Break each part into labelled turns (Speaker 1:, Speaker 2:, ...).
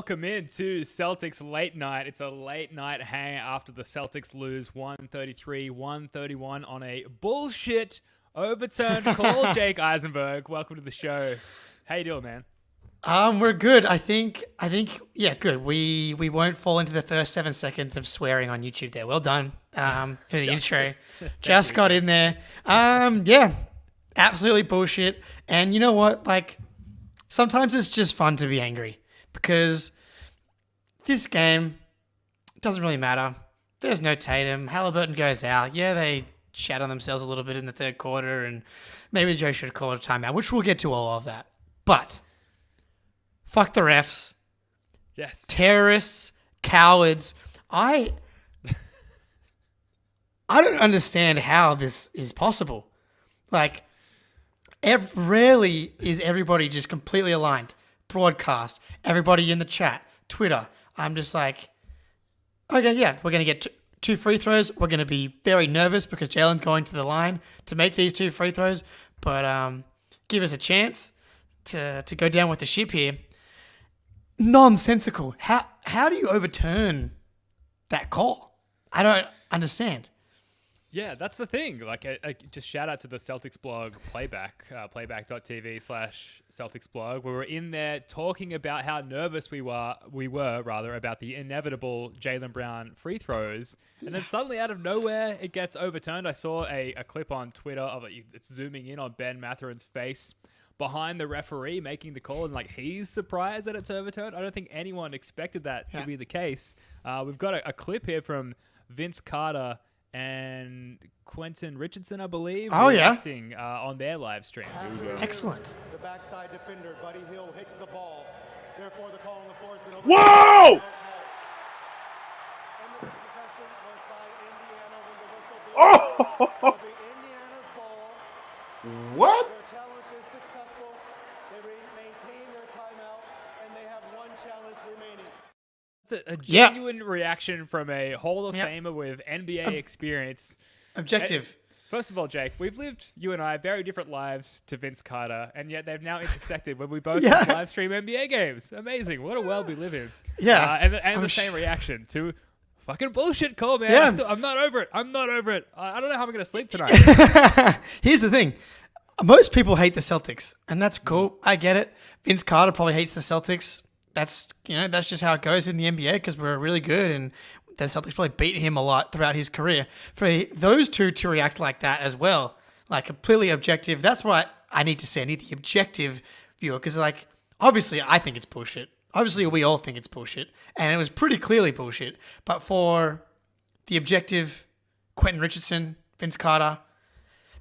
Speaker 1: welcome in to Celtics Late Night. It's a late night hang after the Celtics lose 133-131 on a bullshit overturned call. Jake Eisenberg, welcome to the show. How you doing, man?
Speaker 2: We're good. I think, yeah, good. We won't fall into the first 7 seconds of swearing on YouTube there. Well done for the intro. Just got in there. Yeah, absolutely bullshit. And you know what? Like, sometimes it's just fun to be angry because this game doesn't really matter. There's no Tatum. Halliburton goes out. Yeah, they shat on themselves a little bit in the third quarter, and maybe Joe should have called a timeout, which we'll get to all of that. But fuck the refs.
Speaker 1: Yes. Terrorists,
Speaker 2: cowards. I don't understand how this is possible. Like, rarely is everybody just completely aligned. Broadcast, everybody in the chat, Twitter. I'm just like, okay, yeah, we're going to get two free throws. We're going to be very nervous because Jalen's going to the line to make these two free throws. But give us a chance to go down with the ship here. Nonsensical. How do you overturn that call? I don't understand.
Speaker 1: Yeah, that's the thing. Like, I just shout out to the Celtics blog playback, playback.tv/Celtics blog. We were in there talking about how nervous we were about the inevitable Jaylen Brown free throws. And then suddenly out of nowhere, it gets overturned. I saw a clip on Twitter of it's zooming in on Ben Matherin's face behind the referee making the call, and like he's surprised that it's overturned. I don't think anyone expected that to be the case. We've got a clip here from Vince Carter and Quentin Richardson, I believe, reacting on their live stream.
Speaker 2: Excellent.
Speaker 3: The backside defender, Buddy Hill, hits the ball. Therefore, the call on the floor has been over.
Speaker 4: Whoa!
Speaker 3: And the possession was by Indiana when the whistle blew.
Speaker 4: Oh!
Speaker 3: The Indiana's ball.
Speaker 4: What?
Speaker 3: Their challenge is successful. They maintain their timeout, and they have one challenge remaining.
Speaker 1: It's a genuine reaction from a Hall of Famer with NBA experience.
Speaker 2: Objective.
Speaker 1: First of all, Jake, we've lived, you and I, very different lives to Vince Carter, and yet they've now intersected when we both live stream NBA games. Amazing. What a world we live in.
Speaker 2: Yeah.
Speaker 1: And the same reaction to fucking bullshit call, man.
Speaker 2: Yeah.
Speaker 1: I'm not over it. I don't know how I'm going to sleep tonight.
Speaker 2: Here's the thing. Most people hate the Celtics, and that's cool. I get it. Vince Carter probably hates the Celtics. That's just how it goes in the NBA because we're really good, and the Celtics probably beat him a lot throughout his career. For those two to react like that as well, like completely objective, that's what I need to say. I need the objective viewer because, like, obviously I think it's bullshit. Obviously we all think it's bullshit, and it was pretty clearly bullshit. But for the objective Quentin Richardson, Vince Carter,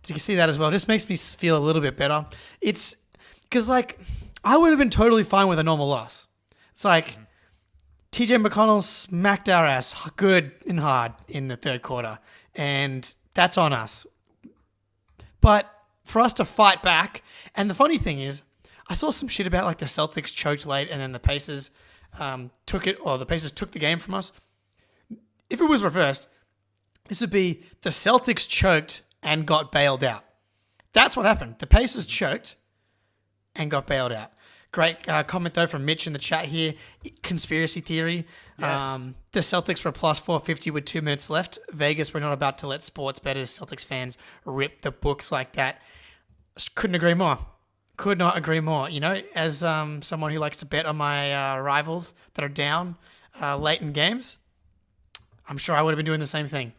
Speaker 2: to see that as well just makes me feel a little bit better. It's because, like, I would have been totally fine with a normal loss. It's like TJ McConnell smacked our ass good and hard in the third quarter, and that's on us. But for us to fight back, and the funny thing is, I saw some shit about like the Celtics choked late, and then the Pacers took the game from us. If it was reversed, this would be the Celtics choked and got bailed out. That's what happened. The Pacers choked and got bailed out. Great comment, though, from Mitch in the chat here. Conspiracy theory.
Speaker 1: Yes.
Speaker 2: The Celtics were plus 450 with 2 minutes left. Vegas were not about to let sports bettors, Celtics fans, rip the books like that. Couldn't agree more. Could not agree more. You know, as someone who likes to bet on my rivals that are down late in games, I'm sure I would have been doing the same thing.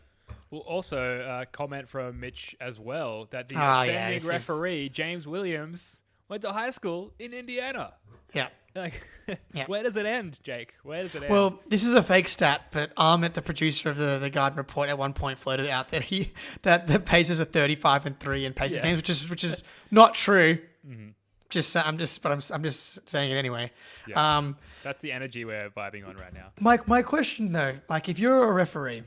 Speaker 1: Well, also, comment from Mitch as well that the offending referee, James Williams, went to high school in Indiana.
Speaker 2: Yeah.
Speaker 1: Like, where does it end, Jake? Where does it end?
Speaker 2: Well, this is a fake stat, but Ahmet, the producer of the Garden Report, at one point floated out that the Pacers are 35-3 in Pacers games, which is not true. Mm-hmm. I'm just saying it anyway.
Speaker 1: Yeah. That's the energy we're vibing on right now.
Speaker 2: My question though, like, if you're a referee,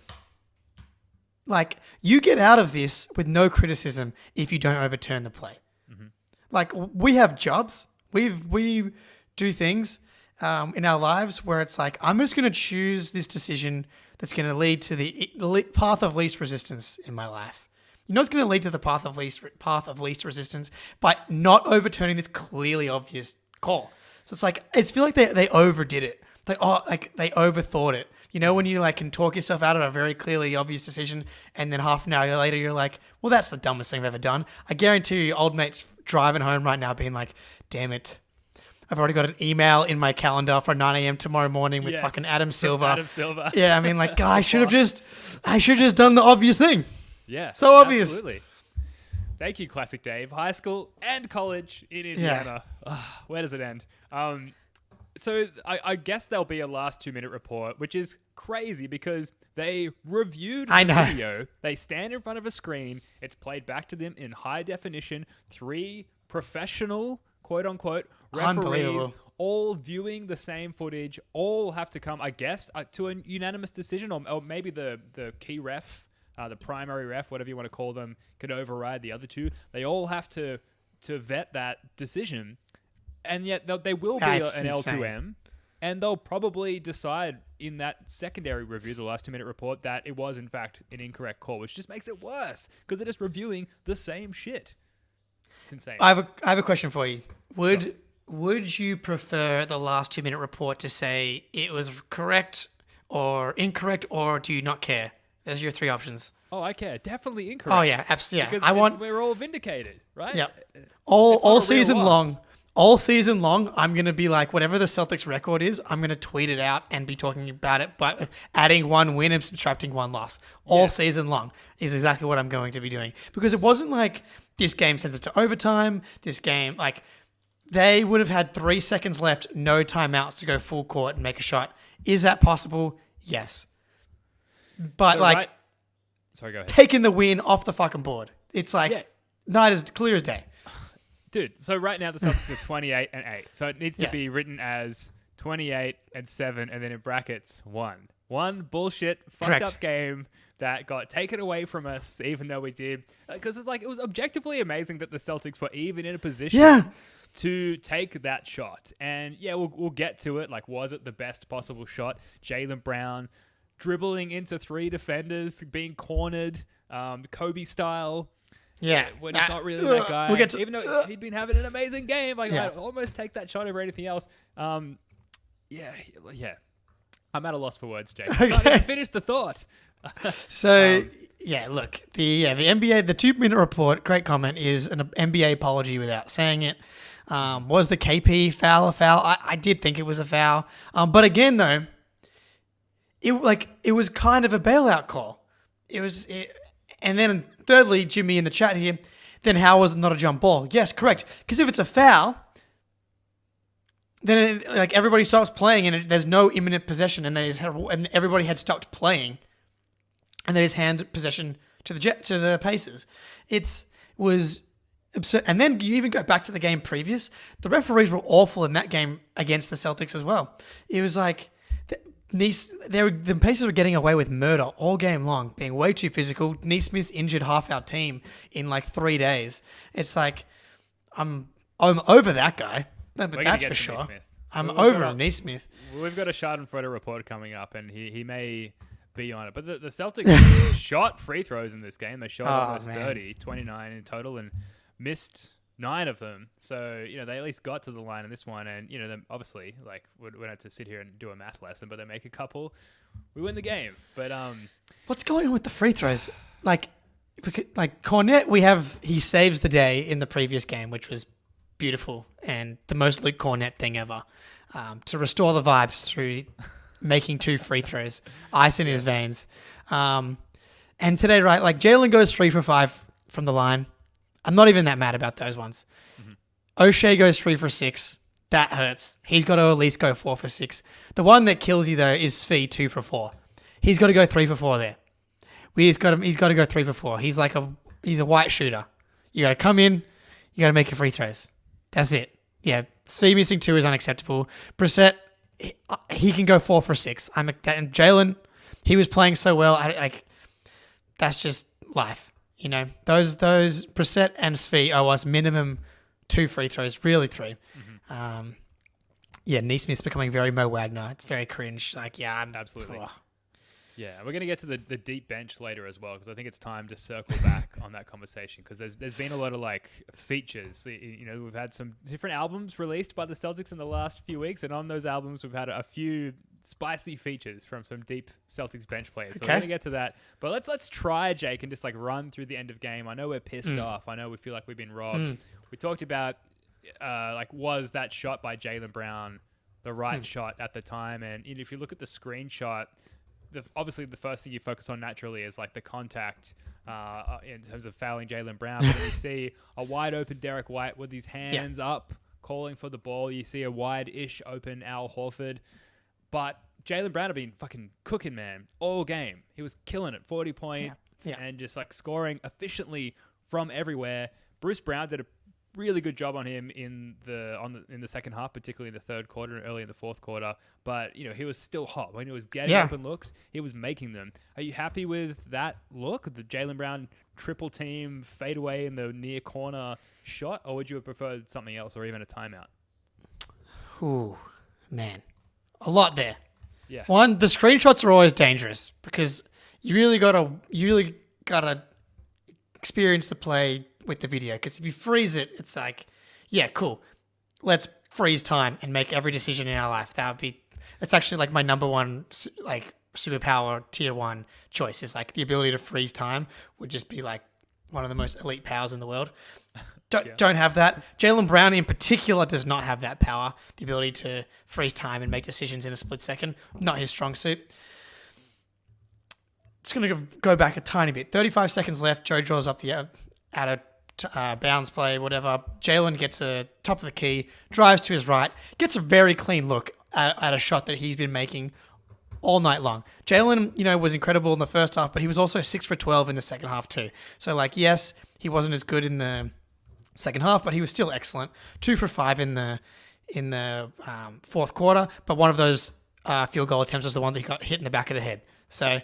Speaker 2: like, you get out of this with no criticism if you don't overturn the play. Mm-hmm. Like, we have jobs. We do things in our lives where it's like, I'm just going to choose this decision that's going to lead to the path of least resistance in my life. You know it's going to lead to the path of least resistance by not overturning this clearly obvious call. So it's like, I feel like they overdid it. like they overthought it. You know, when you like can talk yourself out of a very clearly obvious decision, and then half an hour later you're like, well, that's the dumbest thing I've ever done. I guarantee you, old mate's driving home right now, being like, damn it. I've already got an email in my calendar for 9 a.m. tomorrow morning with fucking Adam Silver.
Speaker 1: Adam Silver.
Speaker 2: Yeah, I mean, like, I should have just done the obvious thing.
Speaker 1: Yeah.
Speaker 2: So obvious.
Speaker 1: Absolutely. Thank you, Classic Dave. High school and college in Indiana. Where does it end? So I guess there'll be a last 2-minute report, which is crazy because they reviewed the video. They stand in front of a screen. It's played back to them in high definition. 3 professional, quote unquote, referees all viewing the same footage. All have to come, I guess, to a unanimous decision, or maybe the key ref, the primary ref, whatever you want to call them, could override the other 2. They all have to vet that decision. And yet they will be an L2M, and they'll probably decide in that secondary review, the last 2-minute report, that it was in fact an incorrect call, which just makes it worse because they're just reviewing the same shit. It's insane.
Speaker 2: I have a question for you. Would you prefer the last 2-minute report to say it was correct or incorrect, or do you not care? Those are your 3 options.
Speaker 1: Oh, I care. Definitely incorrect.
Speaker 2: Oh yeah, absolutely.
Speaker 1: Because we're all vindicated, right?
Speaker 2: Yeah. All season long. All season long, I'm going to be like, whatever the Celtics record is, I'm going to tweet it out and be talking about it, but adding 1 win and subtracting 1 loss. All season long is exactly what I'm going to be doing. Because it wasn't like this game sends it to overtime. This game, like, they would have had 3 seconds left, no timeouts to go full court and make a shot. Is that possible? Yes. But,
Speaker 1: Sorry, go ahead.
Speaker 2: Taking the win off the fucking board. It's like, night is clear as day.
Speaker 1: Dude, so right now the Celtics are 28-8. So it needs to be written as 28-7 and then in brackets 1. 1 bullshit, fucked up game that got taken away from us, even though we did. Because it was objectively amazing that the Celtics were even in a position to take that shot. And we'll get to it. Like, was it the best possible shot? Jaylen Brown dribbling into 3 defenders, being cornered, Kobe style.
Speaker 2: Yeah,
Speaker 1: when it's not really that guy. Even though he'd been having an amazing game, I'd almost take that shot over anything else. I'm at a loss for words, Jake. I can't even finish the thought.
Speaker 2: So look, the NBA, the 2-minute report, great comment, is an NBA apology without saying it. Was the KP foul a foul? I did think it was a foul, but again though, it was kind of a bailout call. And then thirdly, Jimmy in the chat here, then how was it not a jump ball? Yes, correct. Because if it's a foul, then everybody stops playing and there's no imminent possession, and and everybody had stopped playing, and they just hand possession to the Pacers. It was absurd. And then you even go back to the game previous. The referees were awful in that game against the Celtics as well. It was like the Pacers were getting away with murder all game long, being way too physical. Neesmith injured half our team in 3 days. It's like, I'm over that guy. That's for sure. I'm over Neesmith.
Speaker 1: We've got a Schadenfreude report coming up, and he may be on it. But the Celtics shot free throws in this game. They shot almost 30, 29 in total, and missed 9 of them. So, they at least got to the line in this one. And, them obviously, we don't have to sit here and do a math lesson, but they make a couple. We win the game. But
Speaker 2: what's going on with the free throws? Kornet, he saves the day in the previous game, which was beautiful and the most Luke Kornet thing ever. To restore the vibes through making 2 free throws, ice in his veins. And today, right, Jaylen goes 3 for 5 from the line. I'm not even that mad about those ones. Mm-hmm. O'Shea goes 3 for 6. That hurts. He's got to at least go 4 for 6. The one that kills you, though, is Svi 2 for 4. He's got to go 3 for 4 there. He's got to go 3 for 4. He's a white shooter. You got to come in. You got to make your free throws. That's it. Yeah, Svi missing 2 is unacceptable. Brissett, he can go 4 for 6. And Jaylen, he was playing so well. That's just life. Those Brissett and Svi owe us minimum 2 free throws, really 3. Mm-hmm. Neesmith's becoming very Mo Wagner. It's very cringe. I'm
Speaker 1: absolutely. Yeah, we're going to get to the deep bench later as well, because I think it's time to circle back on that conversation, because there's been a lot of like features. You know, we've had some different albums released by the Celtics in the last few weeks, and on those albums we've had a few spicy features from some deep Celtics bench players. So we're going to get to that. But let's try, Jake, and just like run through the end of game. I know we're pissed off. I know we feel like we've been robbed. We talked about like, was that shot by Jaylen Brown the right shot at the time? And if you look at the screenshot, obviously the first thing you focus on naturally is like the contact in terms of fouling Jaylen Brown. But then you see a wide open Derek White with his hands up calling for the ball. You see a wide-ish open Al Horford. But Jaylen Brown had been fucking cooking, man, all game. He was killing it, 40 points and just like scoring efficiently from everywhere. Bruce Brown did a really good job on him in the second half, particularly in the third quarter and early in the fourth quarter. But he was still hot when he was getting open looks. He was making them. Are you happy with that look, the Jaylen Brown triple team fadeaway in the near corner shot, or would you have preferred something else, or even a timeout?
Speaker 2: Ooh, man, a lot there.
Speaker 1: Yeah.
Speaker 2: One, the screenshots are always dangerous because you really gotta experience the play with the video, because if you freeze it, it's like, yeah, cool, let's freeze time and make every decision in our life. That's actually like my number one like superpower tier 1 choice, is like the ability to freeze time would just be like one of the most elite powers in the world. Don't have that. Jaylen Brown in particular does not have that power, the ability to freeze time and make decisions in a split second. Not his strong suit. Just going to go back a tiny bit. 35 seconds left. Joe draws up the out of bounds play, whatever. Jaylen gets a top of the key, drives to his right, gets a very clean look at a shot that he's been making all night long. Jaylen, was incredible in the first half, but he was also 6 for 12 in the second half too. So like, yes, he wasn't as good in the second half, but he was still excellent. 2 for 5 in the fourth quarter, but one of those field goal attempts was the one that he got hit in the back of the head. So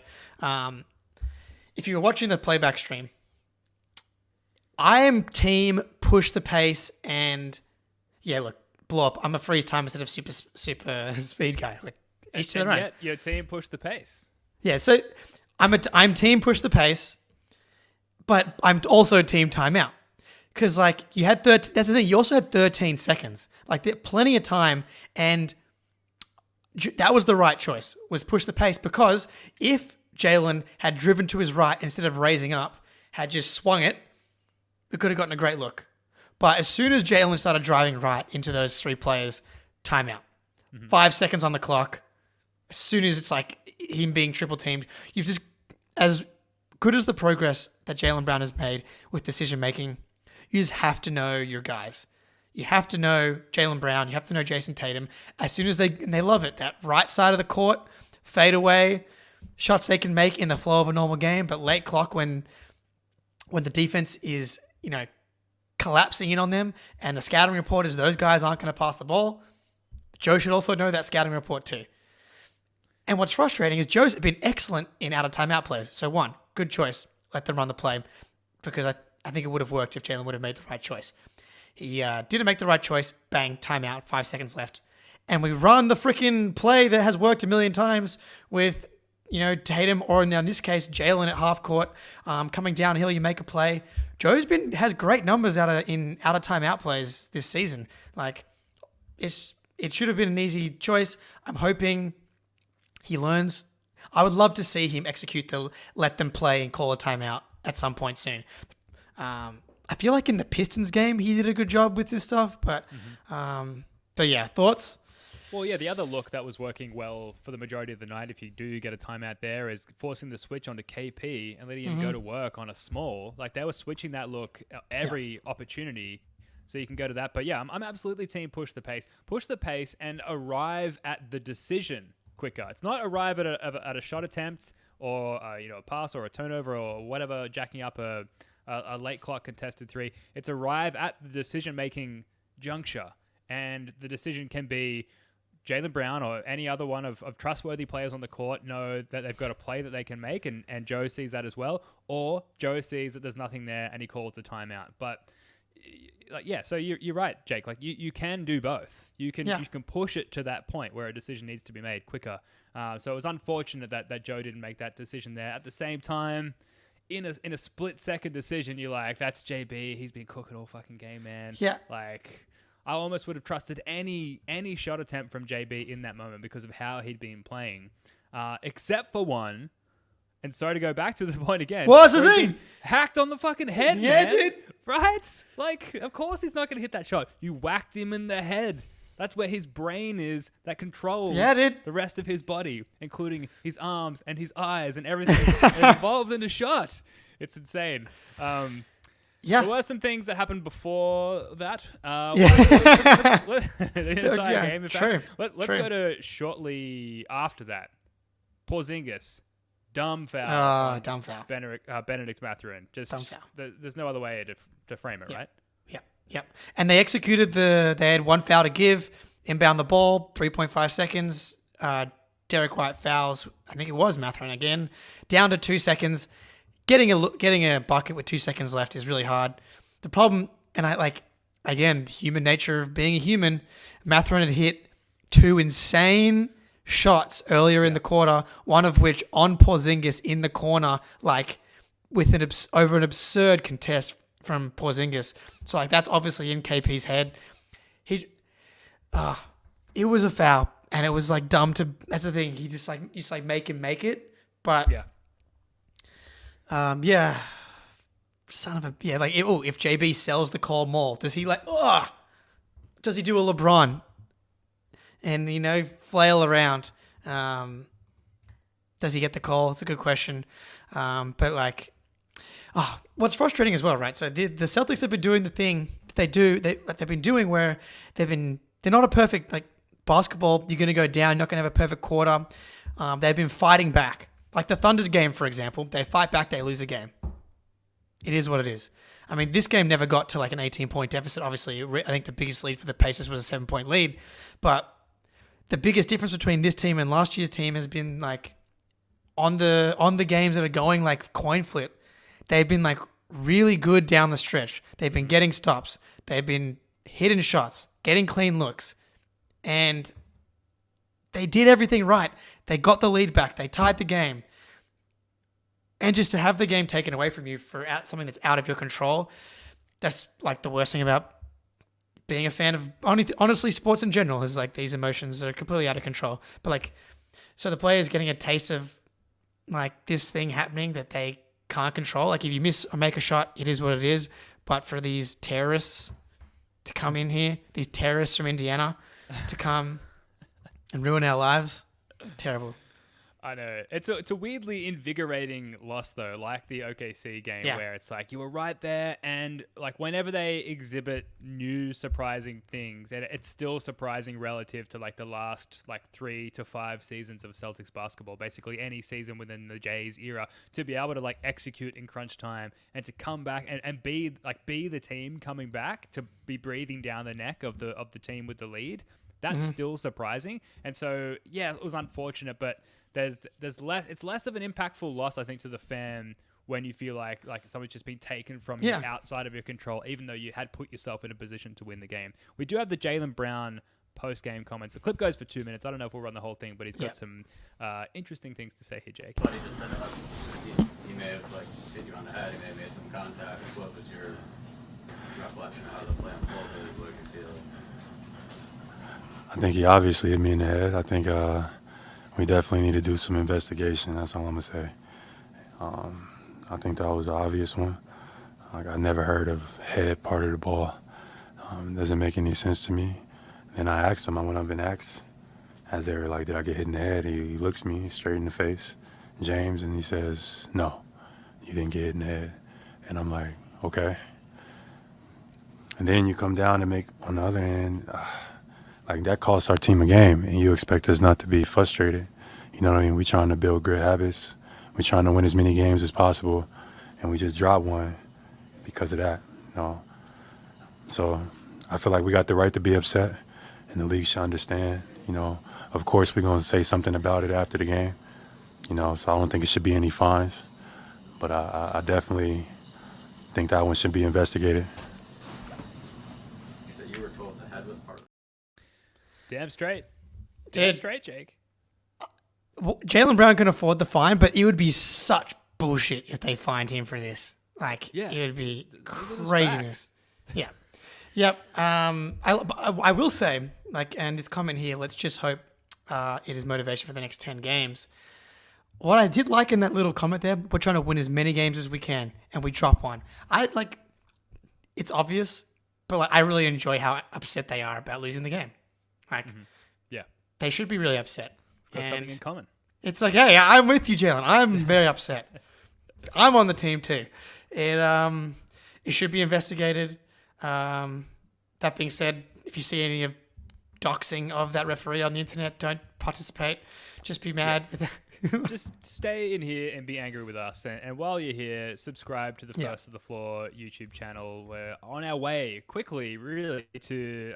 Speaker 2: if you were watching the playback stream, I am team push the pace and blow up. I'm a freeze time instead of super speed guy. Like each to their own.
Speaker 1: Yet your team push the pace.
Speaker 2: Yeah, so I'm team push the pace, but I'm also team timeout. Because like you had that's the thing. You also had 13 seconds. Like there plenty of time, and that was the right choice. Was push the pace, because if Jaylen had driven to his right instead of raising up, had just swung it, we could have gotten a great look. But as soon as Jaylen started driving right into those 3 players, timeout. 5 seconds on the clock. As soon as it's like him being triple teamed, you've just, as good as the progress that Jaylen Brown has made with decision making, you just have to know your guys. You have to know Jaylen Brown. You have to know Jason Tatum. As soon as they love it, that right side of the court, fade away, shots they can make in the flow of a normal game, but late clock when the defense is, collapsing in on them, and the scouting report is those guys aren't going to pass the ball, Joe should also know that scouting report too. And what's frustrating is Joe's been excellent in out of timeout plays. So one, good choice. Let them run the play, because I think it would have worked if Jaylen would have made the right choice. He didn't make the right choice. Bang, timeout, 5 seconds left. And we run the freaking play that has worked a million times with, Tatum, or in this case, Jaylen at half court, coming downhill, you make a play. Joe's has great numbers out of timeout plays this season. Like, it should have been an easy choice. I'm hoping he learns. I would love to see him execute the let them play and call a timeout at some point soon. I feel like in the Pistons game, he did a good job with this stuff, but yeah, thoughts?
Speaker 1: Well, yeah, the other look that was working well for the majority of the night, if you do get a timeout there, is forcing the switch onto KP and letting him go to work on a small. Like, they were switching that look every opportunity, so you can go to that. But yeah, I'm absolutely team push the pace. Push the pace and arrive at the decision quicker. It's not arrive at a shot attempt or a pass or a turnover or whatever, jacking up a late clock contested 3. It's arrive at the decision-making juncture. And the decision can be Jaylen Brown or any other one of trustworthy players on the court know that they've got a play that they can make, and Joe sees that as well. Or Joe sees that there's nothing there and he calls the timeout. But So you're right, Jake. Like you can do both. You can push it to that point where a decision needs to be made quicker. So it was unfortunate that Joe didn't make that decision there. At the same time, in a split second decision, you're like, that's JB. He's been cooking all fucking game, man.
Speaker 2: Yeah.
Speaker 1: Like I almost would have trusted any shot attempt from JB in that moment because of how he'd been playing, except for one. And sorry to go back to the point again.
Speaker 2: What's the thing?
Speaker 1: Hacked on the fucking head,
Speaker 2: Yeah,
Speaker 1: man.
Speaker 2: dude.
Speaker 1: Right? Like, of course he's not going to hit that shot. You whacked him in the head. That's where his brain is that controls the rest of his body, including his arms and his eyes and everything involved in a shot. It's insane. There were some things that happened before that. The entire game, in fact. Let's go to shortly after that. Porzingis. Dumb foul.
Speaker 2: Dumb foul.
Speaker 1: Benedict Mathurin. Just dumb foul. There's no other way to frame it, right?
Speaker 2: Yep. And they executed they had one foul to give, inbound the ball, 3.5 seconds. Derek White fouls, I think it was Mathurin again, down to 2 seconds. Getting a bucket with 2 seconds left is really hard. The problem, and again, human nature of being a human, Mathurin had hit 2 insane shots earlier in the quarter, one of which on Porzingis in the corner, with over an absurd contest from Porzingis. So that's obviously in KP's head. It was a foul, and it was dumb to. That's the thing. He just make him make it, but son of a if JB sells the call more, does he does he do a LeBron? And, flail around. Does he get the call? It's a good question. But what's frustrating as well, right? So the Celtics have been doing the thing they've been doing where they're not a perfect, basketball. You're going to go down. You're not going to have a perfect quarter. They've been fighting back. Like the Thunder game, for example. They fight back. They lose a game. It is what it is. I mean, this game never got to an 18-point deficit. Obviously, I think the biggest lead for the Pacers was a 7-point lead. But the biggest difference between this team and last year's team has been on the games that are going coin flip. They've been really good down the stretch. They've been getting stops. They've been hitting shots, getting clean looks, and they did everything right. They got the lead back. They tied the game. And just to have the game taken away from you for something that's out of your control, that's the worst thing about being a fan of, honestly, sports in general is these emotions are completely out of control. But so the players getting a taste of this thing happening that they can't control. If you miss or make a shot, it is what it is. But for these terrorists to come in here, these terrorists from Indiana to come and ruin our lives, terrible.
Speaker 1: I know. It's a weirdly invigorating loss, though, like the OKC game, where it's you were right there, and whenever they exhibit new surprising things, and it's still surprising relative to the last 3 to 5 seasons of Celtics basketball, basically any season within the Jays era, to be able to execute in crunch time and to come back and be the team coming back to be breathing down the neck of the team with the lead. That's still surprising, and so it was unfortunate, but. There's less. It's less of an impactful loss, I think, to the fan when you feel like something's just been taken from you outside of your control, even though you had put yourself in a position to win the game. We do have the Jaylen Brown post-game comments. The clip goes for 2 minutes. I don't know if we'll run the whole thing, but he's got some interesting things to say here, Jake.
Speaker 4: But he just said he may have hit you on the head. He may have made some contact. What was your reflection of how the play unfolded? What did you feel?
Speaker 5: I think he obviously hit me in the head. I think we definitely need to do some investigation. That's all I'm going to say. I think that was the obvious one. I never heard of head part of the ball. Doesn't make any sense to me. Then I asked him, I went up and asked, as they were did I get hit in the head? He looks me straight in the face, James, and he says, no, you didn't get hit in the head. And I'm like, okay. And then you come down and make, on the other end, that costs our team a game, and you expect us not to be frustrated. You know what I mean? We're trying to build good habits. We're trying to win as many games as possible, and we just dropped one because of that. So I feel like we got the right to be upset, and the league should understand. Of course we're going to say something about it after the game. So I don't think it should be any fines, but I definitely think that one should be investigated.
Speaker 1: Damn straight. Damn
Speaker 2: Dude.
Speaker 1: straight, Jake.
Speaker 2: Jaylen Brown can afford the fine, but it would be such bullshit if they fined him for this. Like,
Speaker 1: Yeah.
Speaker 2: it would be
Speaker 1: These are just
Speaker 2: craziness.
Speaker 1: facts.
Speaker 2: Yeah. Yep. I will say, like, and this comment here, let's just hope it is motivation for the next 10 games. What I did like in that little comment there, we're trying to win as many games as we can, and we drop one. It's obvious, but like, I really enjoy how upset they are about losing the game. Like,
Speaker 1: Yeah.
Speaker 2: they should be really upset.
Speaker 1: Got something in
Speaker 2: And
Speaker 1: common.
Speaker 2: it's like, hey, I'm with you, Jalen. I'm very upset. I'm on the team too. It should be investigated. That being said, if you see any of doxing of that referee on the internet, don't participate. Just be mad with that.
Speaker 1: Just stay in here and be angry with us. And while you're here, subscribe to the First of the Floor YouTube channel. We're on our way quickly, really, to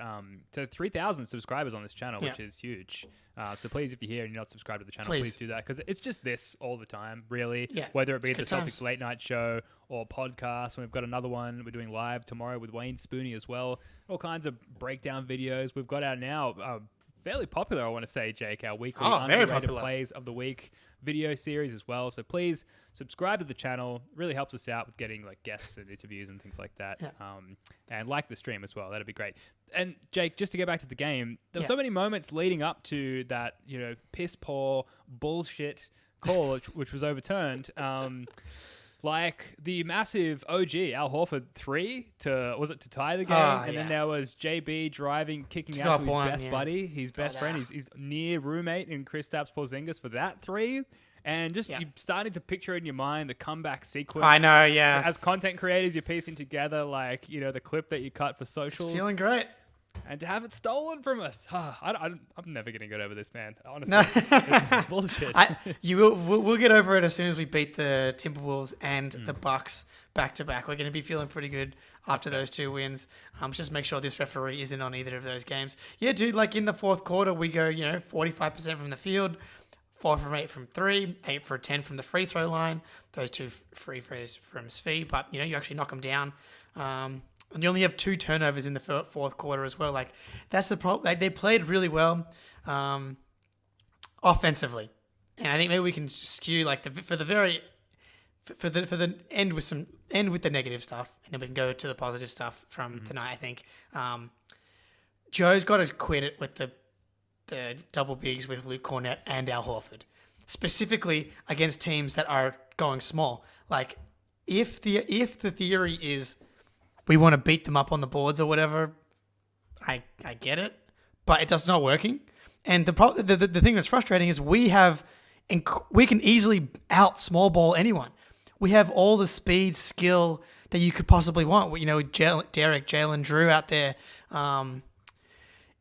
Speaker 1: 3,000 subscribers on this channel, which is huge. So please, if you're here and you're not subscribed to the channel, please do that, because it's just this all the time, really.
Speaker 2: Yeah.
Speaker 1: Whether it be
Speaker 2: Good
Speaker 1: the Celtics
Speaker 2: times.
Speaker 1: Late Night show or podcast. And we've got another one we're doing live tomorrow with Wayne Spooney as well. All kinds of breakdown videos. We've got our now fairly popular, I want to say, Jake, our weekly
Speaker 2: very
Speaker 1: underrated
Speaker 2: popular.
Speaker 1: plays of the week video series as well. So please subscribe to the channel. Really helps us out with getting like guests and interviews and things like that.
Speaker 2: Yeah.
Speaker 1: And like the stream as well. That'd be great. And Jake, just to get back to the game, there were
Speaker 2: Yeah.
Speaker 1: so many moments leading up to that, piss poor bullshit call, which was overturned. Like the massive OG Al Horford 3 to tie the game, and then there was JB driving, kicking
Speaker 2: To
Speaker 1: out
Speaker 2: go
Speaker 1: to his
Speaker 2: up one,
Speaker 1: best
Speaker 2: yeah.
Speaker 1: buddy, his best friend, his near roommate in Kristaps Porzingis for that 3, and just you're starting to picture in your mind the comeback sequence.
Speaker 2: I know, yeah.
Speaker 1: As content creators, you're piecing together like the clip that you cut for
Speaker 2: It's
Speaker 1: socials,
Speaker 2: feeling great.
Speaker 1: and to have it stolen from us. I'm never gonna get over this, man. Honestly, it's bullshit.
Speaker 2: We'll get over it as soon as we beat the Timberwolves and the Bucks back to back. We're going to be feeling pretty good after those 2 wins. Just make sure this referee isn't on either of those games. Yeah, dude. Like in the fourth quarter, we go 45% from the field, 4 from 8 from 3, 8 for 10 from the free throw line. Those 2 free throws from Svi, but you actually knock them down. And you only have 2 turnovers in the fourth quarter as well. Like that's the problem. Like, they played really well offensively, and I think maybe we can skew like for the end with the negative stuff, and then we can go to the positive stuff from tonight. I think Joe's got to quit it with the double bigs with Luke Cornett and Al Horford, specifically against teams that are going small. Like if the theory is we want to beat them up on the boards or whatever, I get it, but it does not working. And the thing that's frustrating is we can easily out small ball anyone. We have all the speed, skill that you could possibly want. Derek, Jalen, Drew out there.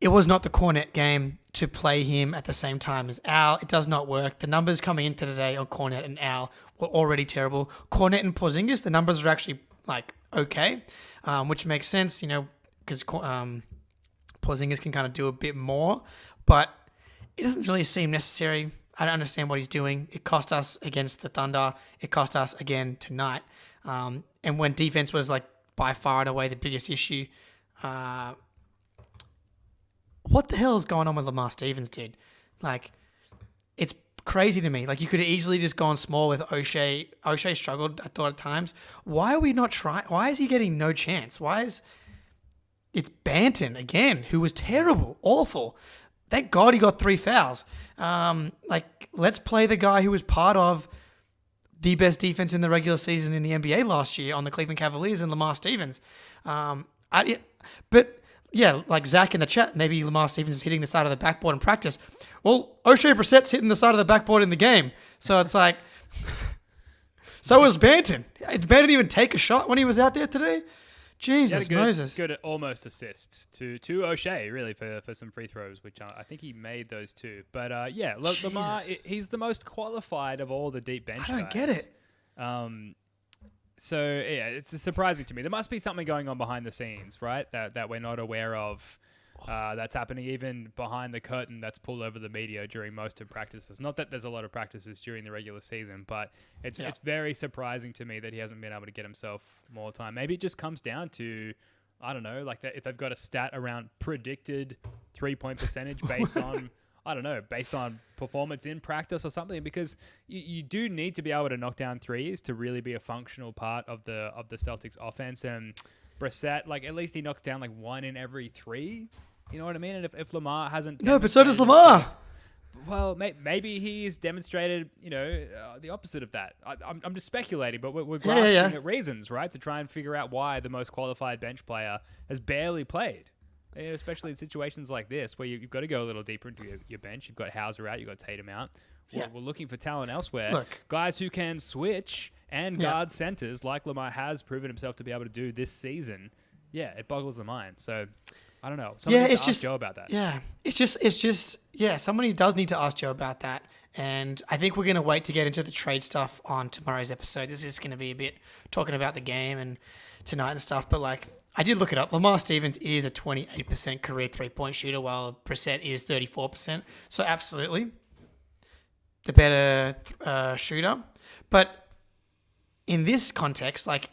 Speaker 2: It was not the Cornett game to play him at the same time as Al. It does not work. The numbers coming into today on Cornett and Al were already terrible. Cornett and Porzingis, the numbers are actually like okay, which makes sense, because Porzingis can kind of do a bit more, but it doesn't really seem necessary. I don't understand what he's doing. It cost us against the Thunder. It cost us again tonight. And when defense was like by far and away the biggest issue, what the hell is going on with Lamar Stevens, dude? Like, it's crazy to me. Like, you could have easily just gone small with O'Shea. O'Shea struggled, I thought, at times. Why are we not trying? Why is he getting no chance? It's Banton again, who was terrible, awful. Thank God he got 3 fouls. Let's play the guy who was part of the best defense in the regular season in the NBA last year on the Cleveland Cavaliers and Lamar Stevens. But yeah, like Zach in the chat, maybe Lamar Stevens is hitting the side of the backboard in practice. Well, O'Shea Brissett's hitting the side of the backboard in the game. So it's like, so was Banton. Did Banton even take a shot when he was out there today? Jesus, Moses.
Speaker 1: Good almost assist to O'Shea, really, for some free throws, which I think he made those 2. But Lamar, he's the most qualified of all the deep bench guys.
Speaker 2: I don't get it.
Speaker 1: So yeah, it's surprising to me. There must be something going on behind the scenes, right? That we're not aware of. That's happening even behind the curtain. That's pulled over the media during most of practices. Not that there's a lot of practices during the regular season, but it's very surprising to me that he hasn't been able to get himself more time. Maybe it just comes down to I don't know, like if they've got a stat around predicted 3-point percentage based on, I don't know, based on performance in practice or something, because you do need to be able to knock down threes to really be a functional part of the Celtics offense. And Brissett, like at least he knocks down like 1 in every 3. You know what I mean? And if Lamar hasn't,
Speaker 2: No, but so does Lamar.
Speaker 1: Well, maybe he's demonstrated, the opposite of that. I'm just speculating, but we're grasping at reasons, right, to try and figure out why the most qualified bench player has barely played, especially in situations like this where you've got to go a little deeper into your bench. You've got Hauser out, you've got Tatum out. We're looking for talent elsewhere.
Speaker 2: Look.
Speaker 1: Guys who can switch and guard centers like Lamar has proven himself to be able to do this season. Yeah, it boggles the mind. So I don't know. Someone needs to ask Joe about that.
Speaker 2: Yeah, it's just somebody does need to ask Joe about that. And I think we're going to wait to get into the trade stuff on tomorrow's episode. This is going to be a bit talking about the game and tonight and stuff. But like, I did look it up. Lamar Stevens is a 28% career 3-point shooter, while Brissett is 34%. So absolutely the better shooter. But in this context, like,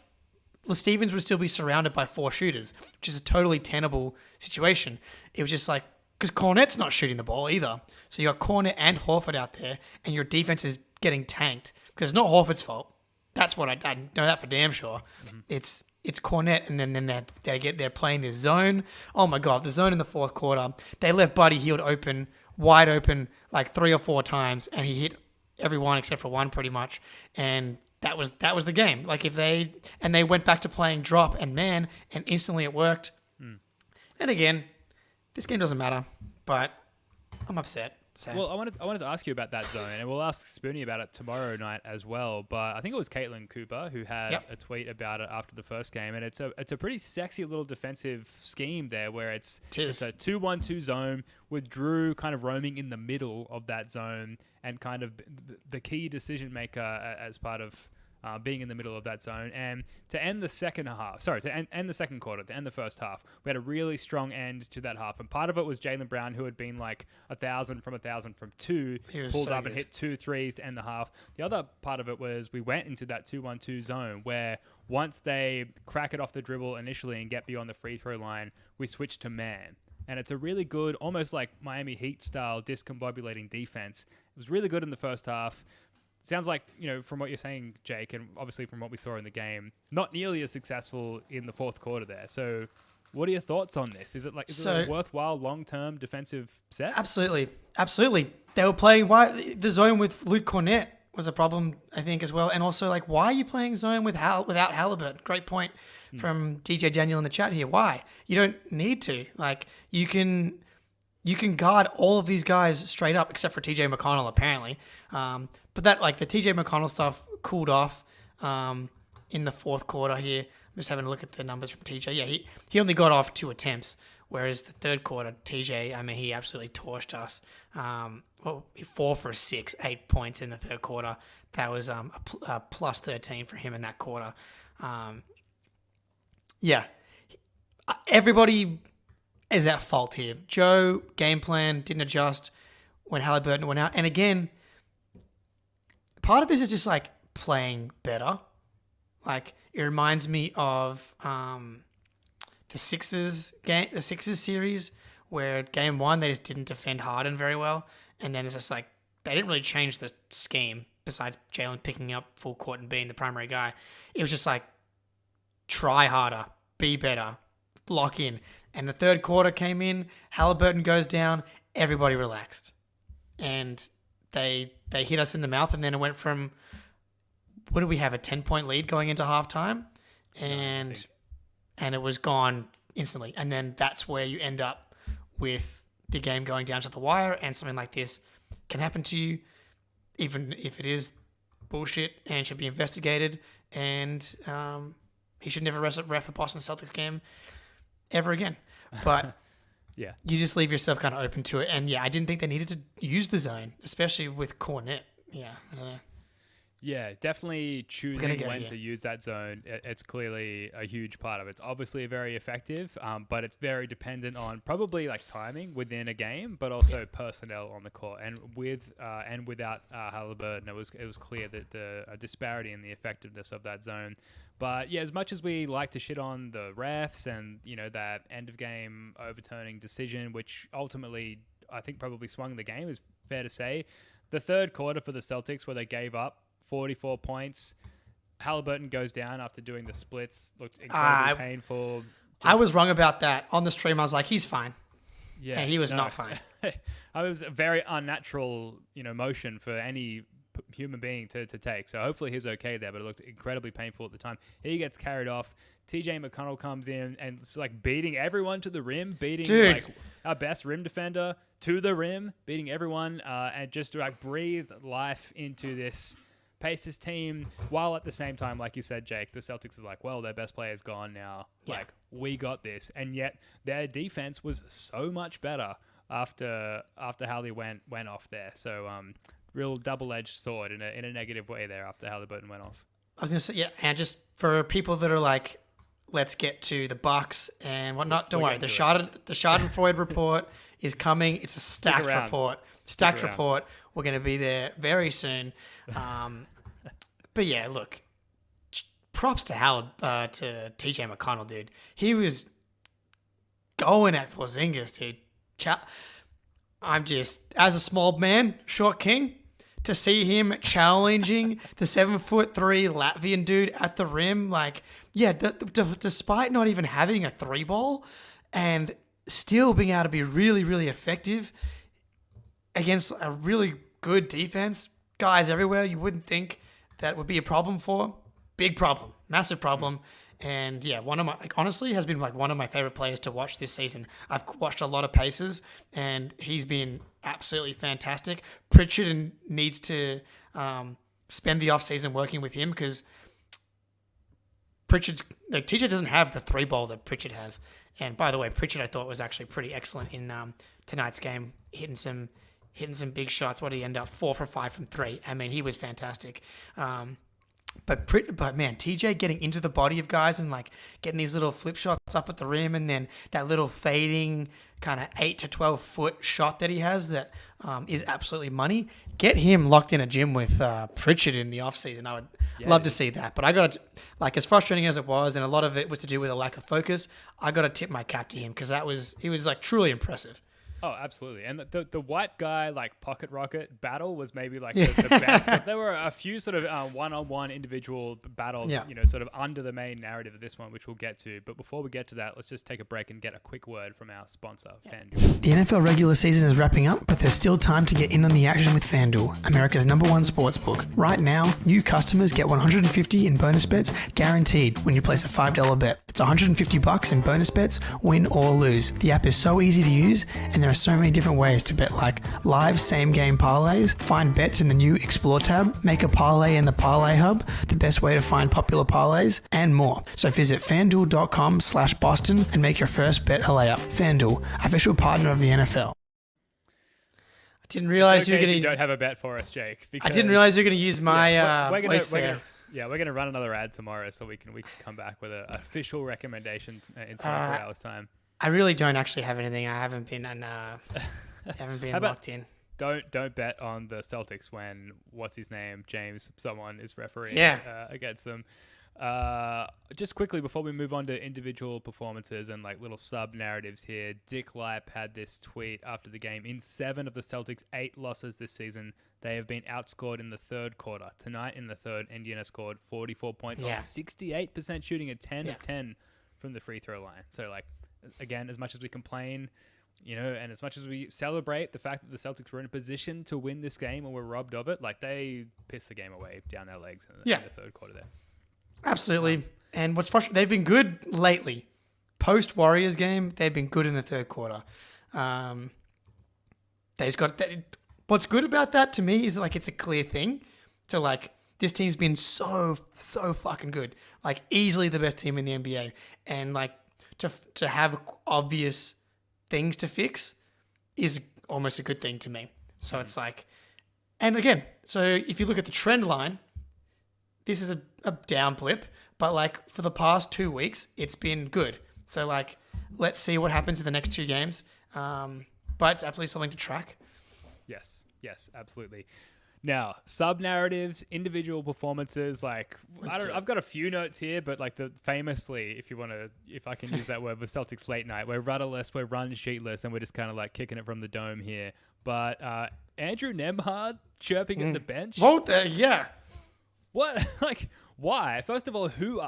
Speaker 2: Stevens would still be surrounded by 4 shooters, which is a totally tenable situation. It was just like, because Cornet's not shooting the ball either. So you got Cornet and Horford out there, and your defense is getting tanked because it's not Horford's fault. That's what I know that for damn sure. Mm-hmm. It's Cornet, and then they're playing this zone. Oh my God, the zone in the fourth quarter. They left Buddy Hield wide open, like 3 or 4 times, and he hit every one except for one pretty much. And that was the game. Like they went back to playing drop and man, and instantly it worked. And again, this game doesn't matter, but I'm upset. So.
Speaker 1: Well, I wanted to ask you about that zone, and we'll ask Spoonie about it tomorrow night as well. But I think it was Caitlin Cooper who had a tweet about it after the first game, and it's a pretty sexy little defensive scheme there, where it's a 2-1-2 zone with Drew kind of roaming in the middle of that zone and kind of the key decision maker as part of being in the middle of that zone. And to end the second quarter, to end the first half, we had a really strong end to that half. And part of it was Jaylen Brown, who had been like 1,000 from 2, pulled up and hit 2 threes to end the half. The other part of it was we went into that 2-1-2 zone where once they crack it off the dribble initially and get beyond the free throw line, we switch to man. And it's a really good, almost like Miami Heat style discombobulating defense. It was really good in the first half. Sounds like, from what you're saying, Jake, and obviously from what we saw in the game, not nearly as successful in the fourth quarter there. So what are your thoughts on this? Is it a worthwhile long-term defensive set?
Speaker 2: Absolutely. They were playing the zone with Luke Cornett was a problem, I think, as well. And also, like, why are you playing zone without Halliburton? Great point from DJ Daniel in the chat here. Why? You don't need to. Like, you can guard all of these guys straight up, except for TJ McConnell, apparently. But that, like, the TJ McConnell stuff cooled off in the fourth quarter here. I'm just having a look at the numbers from TJ. Yeah, he only got off 2 attempts, whereas the third quarter, TJ, I mean, he absolutely torched us. 4 for 6, 8 points in the third quarter. That was a plus 13 for him in that quarter. Everybody is at fault here. Joe, game plan, didn't adjust when Halliburton went out. And again, part of this is just like playing better. Like, it reminds me of the Sixers series, where game 1 they just didn't defend Harden very well, and then it's just like they didn't really change the scheme besides Jalen picking up full court and being the primary guy. It was just like try harder, be better, lock in. And the third quarter came in, Halliburton goes down, everybody relaxed. And they hit us in the mouth, and then it went from, what did we have, a 10-point lead going into halftime? And it was gone instantly. And then that's where you end up with the game going down to the wire, and something like this can happen to you, even if it is bullshit and should be investigated. And he should never ref a Boston Celtics game ever again. But
Speaker 1: yeah,
Speaker 2: you just leave yourself kind of open to it. And yeah, I didn't think they needed to use the zone, especially with Cornet. Yeah, I don't know.
Speaker 1: Yeah, definitely
Speaker 2: gonna
Speaker 1: choosing
Speaker 2: go
Speaker 1: when
Speaker 2: here.
Speaker 1: to use that zone. It's clearly a huge part of it. It's obviously very effective, but it's very dependent on probably like timing within a game, but also personnel on the court. And without Halliburton, it was clear that the disparity in the effectiveness of that zone. But yeah, as much as we like to shit on the refs and that end of game overturning decision, which ultimately I think probably swung the game, is fair to say. The third quarter for the Celtics, where they gave up 44 points. Halliburton goes down after doing the splits. Looked incredibly painful.
Speaker 2: I was wrong about that. On the stream, I was like, he's fine.
Speaker 1: Yeah,
Speaker 2: And he was not fine.
Speaker 1: I was a very unnatural, motion for any human being to take. So hopefully he's okay there, but it looked incredibly painful at the time. He gets carried off. TJ McConnell comes in and it's like beating everyone to the rim, beating like our best rim defender to the rim, beating everyone, and just to like breathe life into this Pacers team, while at the same time, like you said, Jake, the Celtics is like, well, their best player's gone now.
Speaker 2: Yeah.
Speaker 1: Like, we got this. And yet their defense was so much better after Halley went off there. So real double-edged sword in a negative way there after Halliburton went off.
Speaker 2: I was going to say, yeah, and just for people that are like, let's get to the Bucks and whatnot, don't worry. The Schadenfreude report is coming. It's a stacked report. Stacked report. We're going to be there very soon. But yeah, look, props to to TJ McConnell, dude. He was going at Porzingis, dude. I'm just, as a small man, short king, to see him challenging the 7'3" Latvian dude at the rim, like, yeah, despite not even having a three ball and still being able to be really, really effective against a really good defense, guys everywhere you wouldn't think that would be a problem for. Big problem, massive problem. And yeah, honestly has been like one of my favorite players to watch this season. I've watched a lot of Pacers and he's been absolutely fantastic. Pritchard needs to spend the offseason working with him because TJ doesn't have the three ball that Pritchard has. And by the way, Pritchard I thought was actually pretty excellent in tonight's game, hitting some big shots. What did he end up? 4 for 5 from 3. I mean, he was fantastic. But man, TJ getting into the body of guys and like getting these little flip shots up at the rim, and then that little fading kind of 8 to 12 foot shot that he has that is absolutely money. Get him locked in a gym with Pritchard in the offseason. I would love to see that. But I got to, like, as frustrating as it was, and a lot of it was to do with a lack of focus, I got to tip my cap to him because he was like truly impressive.
Speaker 1: Oh, absolutely. And the white guy, like, pocket rocket battle was maybe, like, the best. There were a few sort of one-on-one individual battles, sort of under the main narrative of this one, which we'll get to. But before we get to that, let's just take a break and get a quick word from our sponsor, FanDuel.
Speaker 2: The NFL regular season is wrapping up, but there's still time to get in on the action with FanDuel, America's #1 sportsbook. Right now, new customers get $150 in bonus bets guaranteed when you place a $5 bet. It's $150 in bonus bets, win or lose. The app is so easy to use, and there are so many different ways to bet, like live same-game parlays, find bets in the new Explore tab, make a parlay in the Parlay Hub, the best way to find popular parlays, and more. So visit FanDuel.com/Boston and make your first bet a layup. FanDuel, official partner of the NFL. I didn't realize you were going to...
Speaker 1: You don't have a bet for us, Jake.
Speaker 2: I didn't realize you were going to use my voice there.
Speaker 1: We're going to run another ad tomorrow so we can come back with an official recommendation in 24 hours' time.
Speaker 2: I really don't actually have anything. I haven't been locked in.
Speaker 1: Don't bet on the Celtics when James someone is refereeing against them. Just quickly before we move on to individual performances and like little sub narratives here, Dick Lipe had this tweet after the game. In 7 of the Celtics' 8 losses this season, they have been outscored in the third quarter. Tonight in the third, Indiana scored 44 points on 68% shooting, at 10 of 10 from the free throw line. So like, again, as much as we complain, and as much as we celebrate the fact that the Celtics were in a position to win this game and were robbed of it, like they pissed the game away down their legs in the third quarter there.
Speaker 2: Absolutely. And what's frustrating, they've been good lately. Post Warriors game, they've been good in the third quarter. What's good about that to me is like it's a clear thing. So like this team's been so fucking good, like easily the best team in the NBA, and like to have obvious things to fix is almost a good thing to me. So it's like, and again, so if you look at the trend line, this is a down blip, but like for the past 2 weeks, it's been good. So like, let's see what happens in the next 2 games. But it's absolutely something to track.
Speaker 1: Yes, absolutely. Now, sub-narratives, individual performances, like, I've got a few notes here, but like famously, if I can use that word, with Celtics Late Night, we're rudderless, we're run sheetless, and we're just kind of like kicking it from the dome here. But Andrew Nembhard chirping at the bench.
Speaker 2: Well, yeah.
Speaker 1: What? Like, why? First of all, who?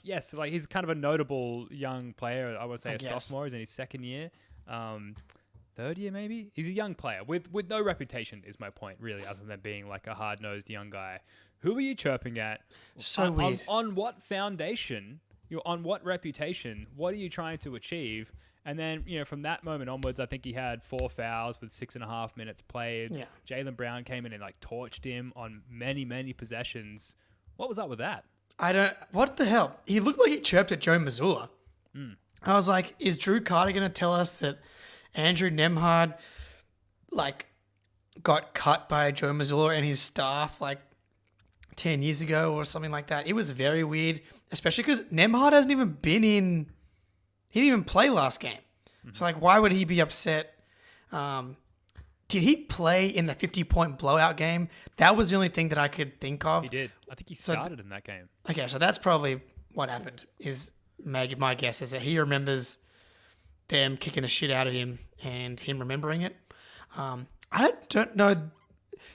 Speaker 1: Yes, like he's kind of a notable young player. I would say sophomore. He's in his second year. Third year, maybe? He's a young player with no reputation, is my point, really, other than being like a hard-nosed young guy. Who are you chirping at?
Speaker 2: So weird.
Speaker 1: On what foundation? On what reputation? What are you trying to achieve? And then, from that moment onwards, I think he had 4 fouls with 6.5 minutes played.
Speaker 2: Yeah.
Speaker 1: Jaylen Brown came in and like torched him on many, many possessions. What was up with that?
Speaker 2: What the hell? He looked like he chirped at Joe Mazzulla. I was like, is Drew Carter going to tell us that Andrew Nembhard like got cut by Joe Mazzulla and his staff like 10 years ago or something like that? It was very weird, especially because Nembhard hasn't even been in. He didn't even play last game. So like, why would he be upset? Did he play in the 50-point blowout game? That was the only thing that I could think of.
Speaker 1: He did. I think he started in that game.
Speaker 2: Okay, so that's probably what happened. Is my guess is that he remembers them kicking the shit out of him and him remembering it. I don't know.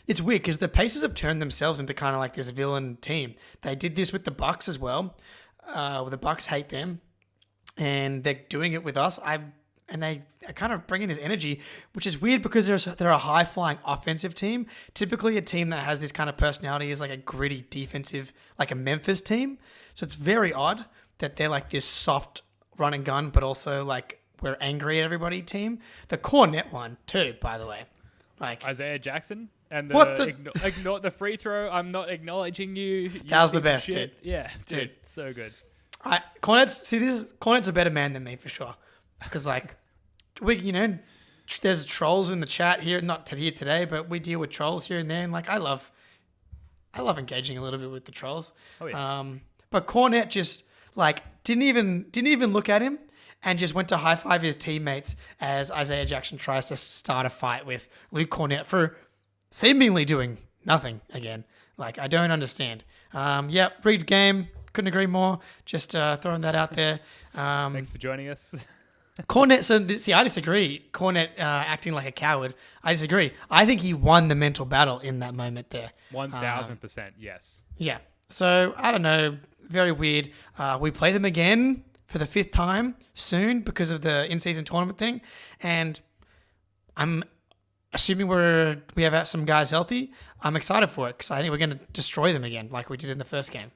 Speaker 2: It's weird because the Pacers have turned themselves into kind of like this villain team. They did this with the Bucks as well. The Bucks hate them, and they're doing it with us. And they are kind of bringing this energy, which is weird because they're a high-flying offensive team. Typically, a team that has this kind of personality is like a gritty defensive, like a Memphis team. So it's very odd that they're like this soft run and gun, but also like we're angry at everybody team. The Cornet one too, by the way. Like
Speaker 1: Isaiah Jackson and
Speaker 2: What
Speaker 1: ignore the free throw. I'm not acknowledging you.
Speaker 2: That was the best, dude.
Speaker 1: Yeah, dude, so good.
Speaker 2: Cornet's a better man than me for sure. Because like there's trolls in the chat here, not here today, but we deal with trolls here and there, and like I love engaging a little bit with the trolls.
Speaker 1: Oh yeah.
Speaker 2: But Cornet just like didn't even look at him and just went to high five his teammates as Isaiah Jackson tries to start a fight with Luke Cornet for seemingly doing nothing again. Like I don't understand. Rigged game. Couldn't agree more. Just throwing that out there.
Speaker 1: Thanks for joining us.
Speaker 2: Cornet, I disagree. Cornet acting like a coward. I disagree. I think he won the mental battle in that moment there.
Speaker 1: 1000%, yes.
Speaker 2: Yeah. So, I don't know. Very weird. We play them again for the 5th time soon because of the in-season tournament thing. And I'm assuming we have some guys healthy. I'm excited for it because I think we're going to destroy them again like we did in the first game.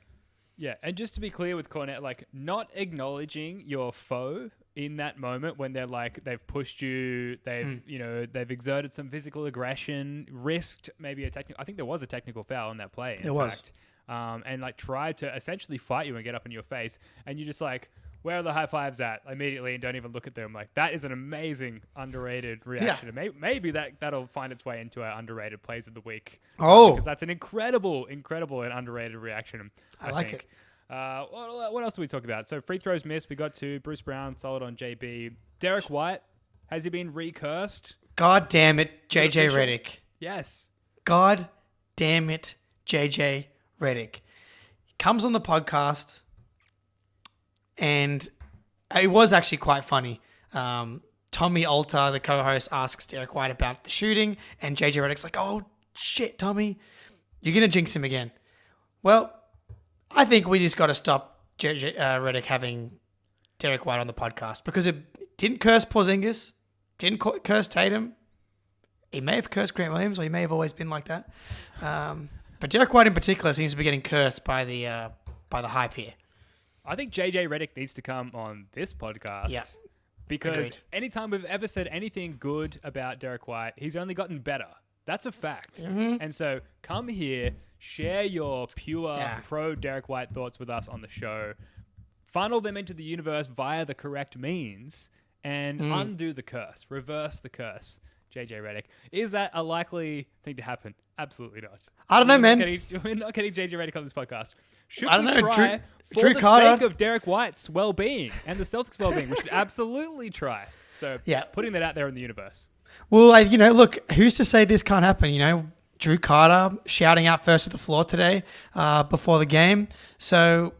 Speaker 1: Yeah, and just to be clear with Cornet, like not acknowledging your foe in that moment when they're like they've pushed you, they've exerted some physical aggression, risked maybe a technical. I think there was a technical foul on that play.
Speaker 2: There was,
Speaker 1: and like tried to essentially fight you and get up in your face, and you just like, where are the high fives at immediately, and don't even look at them. Like that is an amazing underrated reaction.
Speaker 2: Yeah.
Speaker 1: And maybe that'll find its way into our underrated plays of the week.
Speaker 2: Oh,
Speaker 1: because that's an incredible and underrated reaction.
Speaker 2: I like it.
Speaker 1: What else do we talk about? So free throws missed. We got to Bruce Brown, solid on JB. Derek White, has he been recursed?
Speaker 2: God damn it, JJ Redick.
Speaker 1: Yes. God
Speaker 2: damn it, JJ Redick. He comes on the podcast, and it was actually quite funny. Tommy Alter, the co-host, asks Derek White about the shooting, and JJ Redick's like, "Oh shit, Tommy, you're gonna jinx him again." Well, I think we just got to stop Redick having Derek White on the podcast because it didn't curse Porzingis, didn't curse Tatum. He may have cursed Grant Williams, or he may have always been like that. But Derek White in particular seems to be getting cursed by the hype here.
Speaker 1: I think JJ Redick needs to come on this podcast.
Speaker 2: Yeah.
Speaker 1: Because
Speaker 2: Agreed.
Speaker 1: anytime we've ever said anything good about Derek White, he's only gotten better. That's a fact.
Speaker 2: Mm-hmm.
Speaker 1: And so come here, share your pure pro Derek White thoughts with us on the show, funnel them into the universe via the correct means, and undo the curse, reverse the curse. JJ Redick. Is that a likely thing to happen? Absolutely not.
Speaker 2: I don't know, man.
Speaker 1: We're not getting JJ Redick on this podcast. Should
Speaker 2: I don't
Speaker 1: we
Speaker 2: know,
Speaker 1: try for
Speaker 2: Drew
Speaker 1: the
Speaker 2: Carter.
Speaker 1: sake of Derek White's well-being and the Celtics' well-being? We should absolutely try. So
Speaker 2: Yeah.
Speaker 1: putting that out there in the universe.
Speaker 2: Well, look, who's to say this can't happen? Drew Carter shouting out first at the floor today before the game. So,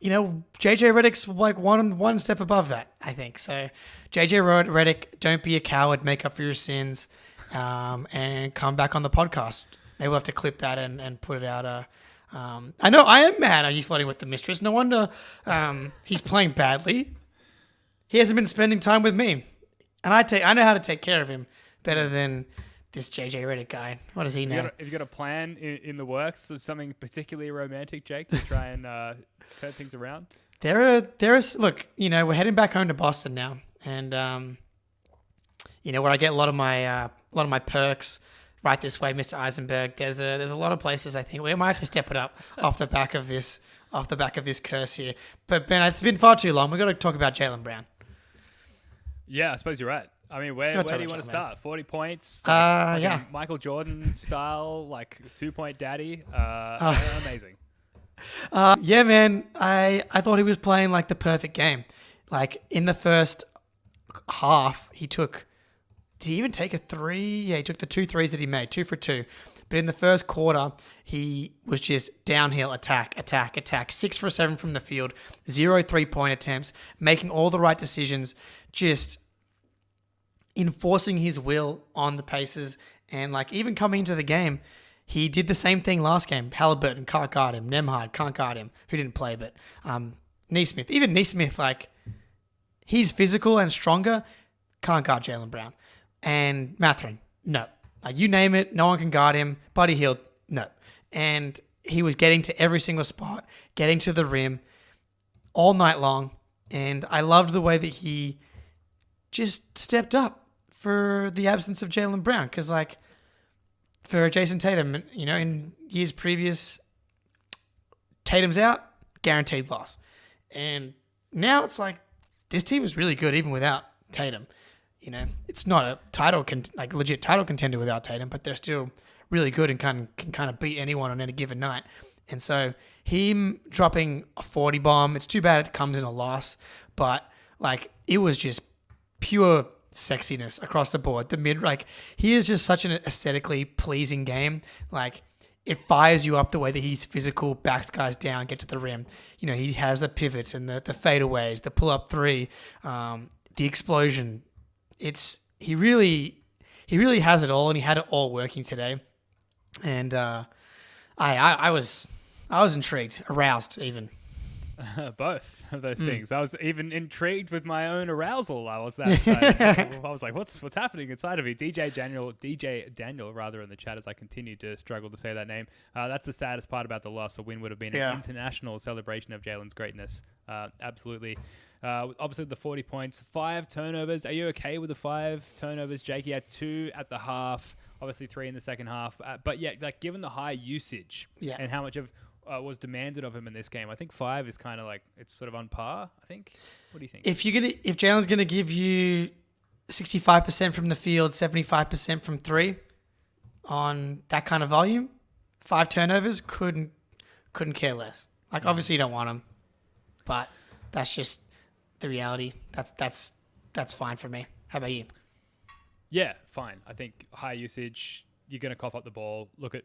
Speaker 2: JJ Redick's like one step above that, I think. So, JJ Redick, don't be a coward, make up for your sins, and come back on the podcast. Maybe we'll have to clip that and put it out. I know I am mad. He's flirting with the mistress. No wonder he's playing badly. He hasn't been spending time with me, and I know how to take care of him better than this JJ Redick guy. What does he know?
Speaker 1: Have you got a plan in the works of something particularly romantic, Jake, to try and turn things around?
Speaker 2: Look, we're heading back home to Boston now, and where I get a lot of my perks right this way, Mr. Eisenberg. There's a lot of places I think we might have to step it up off the back of this curse here. But Ben, it's been far too long. We've got to talk about Jaylen Brown.
Speaker 1: Yeah, I suppose you're right. I mean, where do you want to start? 40 points?
Speaker 2: Yeah.
Speaker 1: Michael Jordan style, like 2-point daddy. Amazing.
Speaker 2: Yeah, man. I thought he was playing like the perfect game. Like in the first half, did he even take a three? Yeah, he took the 2 threes that he made, 2 for 2. But in the first quarter, he was just downhill, attack, 6 for 7 from the field, 0 3-point attempts, making all the right decisions, just enforcing his will on the Pacers. And like even coming into the game, he did the same thing last game. Halliburton can't guard him. Nembhard can't guard him, who didn't play, but Neesmith. Even Neesmith, like, he's physical and stronger, can't guard Jaylen Brown. And Mathurin, no. Like, you name it, no one can guard him. Buddy Hield, no. And he was getting to every single spot, getting to the rim all night long. And I loved the way that he just stepped up for the absence of Jaylen Brown. Because, like, for Jason Tatum, in years previous, Tatum's out, guaranteed loss. And now it's like, this team is really good even without Tatum. It's not a legit title contender without Tatum, but they're still really good and can kind of beat anyone on any given night. And so him dropping a 40 bomb, it's too bad it comes in a loss, but like it was just pure sexiness across the board. He is just such an aesthetically pleasing game. Like, it fires you up the way that he's physical, backs guys down, get to the rim. He has the pivots and the fadeaways, the pull-up three, the explosion. He really has it all, and he had it all working today. And I was intrigued, aroused even.
Speaker 1: Both of those things. I was even intrigued with my own arousal. I was that excited. I was like, what's happening inside of me? DJ Daniel, rather, in the chat as I continue to struggle to say that name. That's the saddest part about the loss. A win would have been an international celebration of Jalen's greatness. Absolutely. Obviously, the 40 points, 5 turnovers. Are you okay with the 5 turnovers, Jake? He had 2 at the half, obviously 3 in the second half. But yeah, like given the high usage and how much of was demanded of him in this game, I think 5 is kind of like, it's sort of on par, I think. What do you think? If
Speaker 2: Jalen's gonna give you 65% from the field, 75% from 3 on that kind of volume, 5 turnovers couldn't care less. Like, obviously you don't want them, but that's just the reality. That's fine for me. How about you?
Speaker 1: Yeah, fine. I think high usage, you're going to cough up the ball. Look at,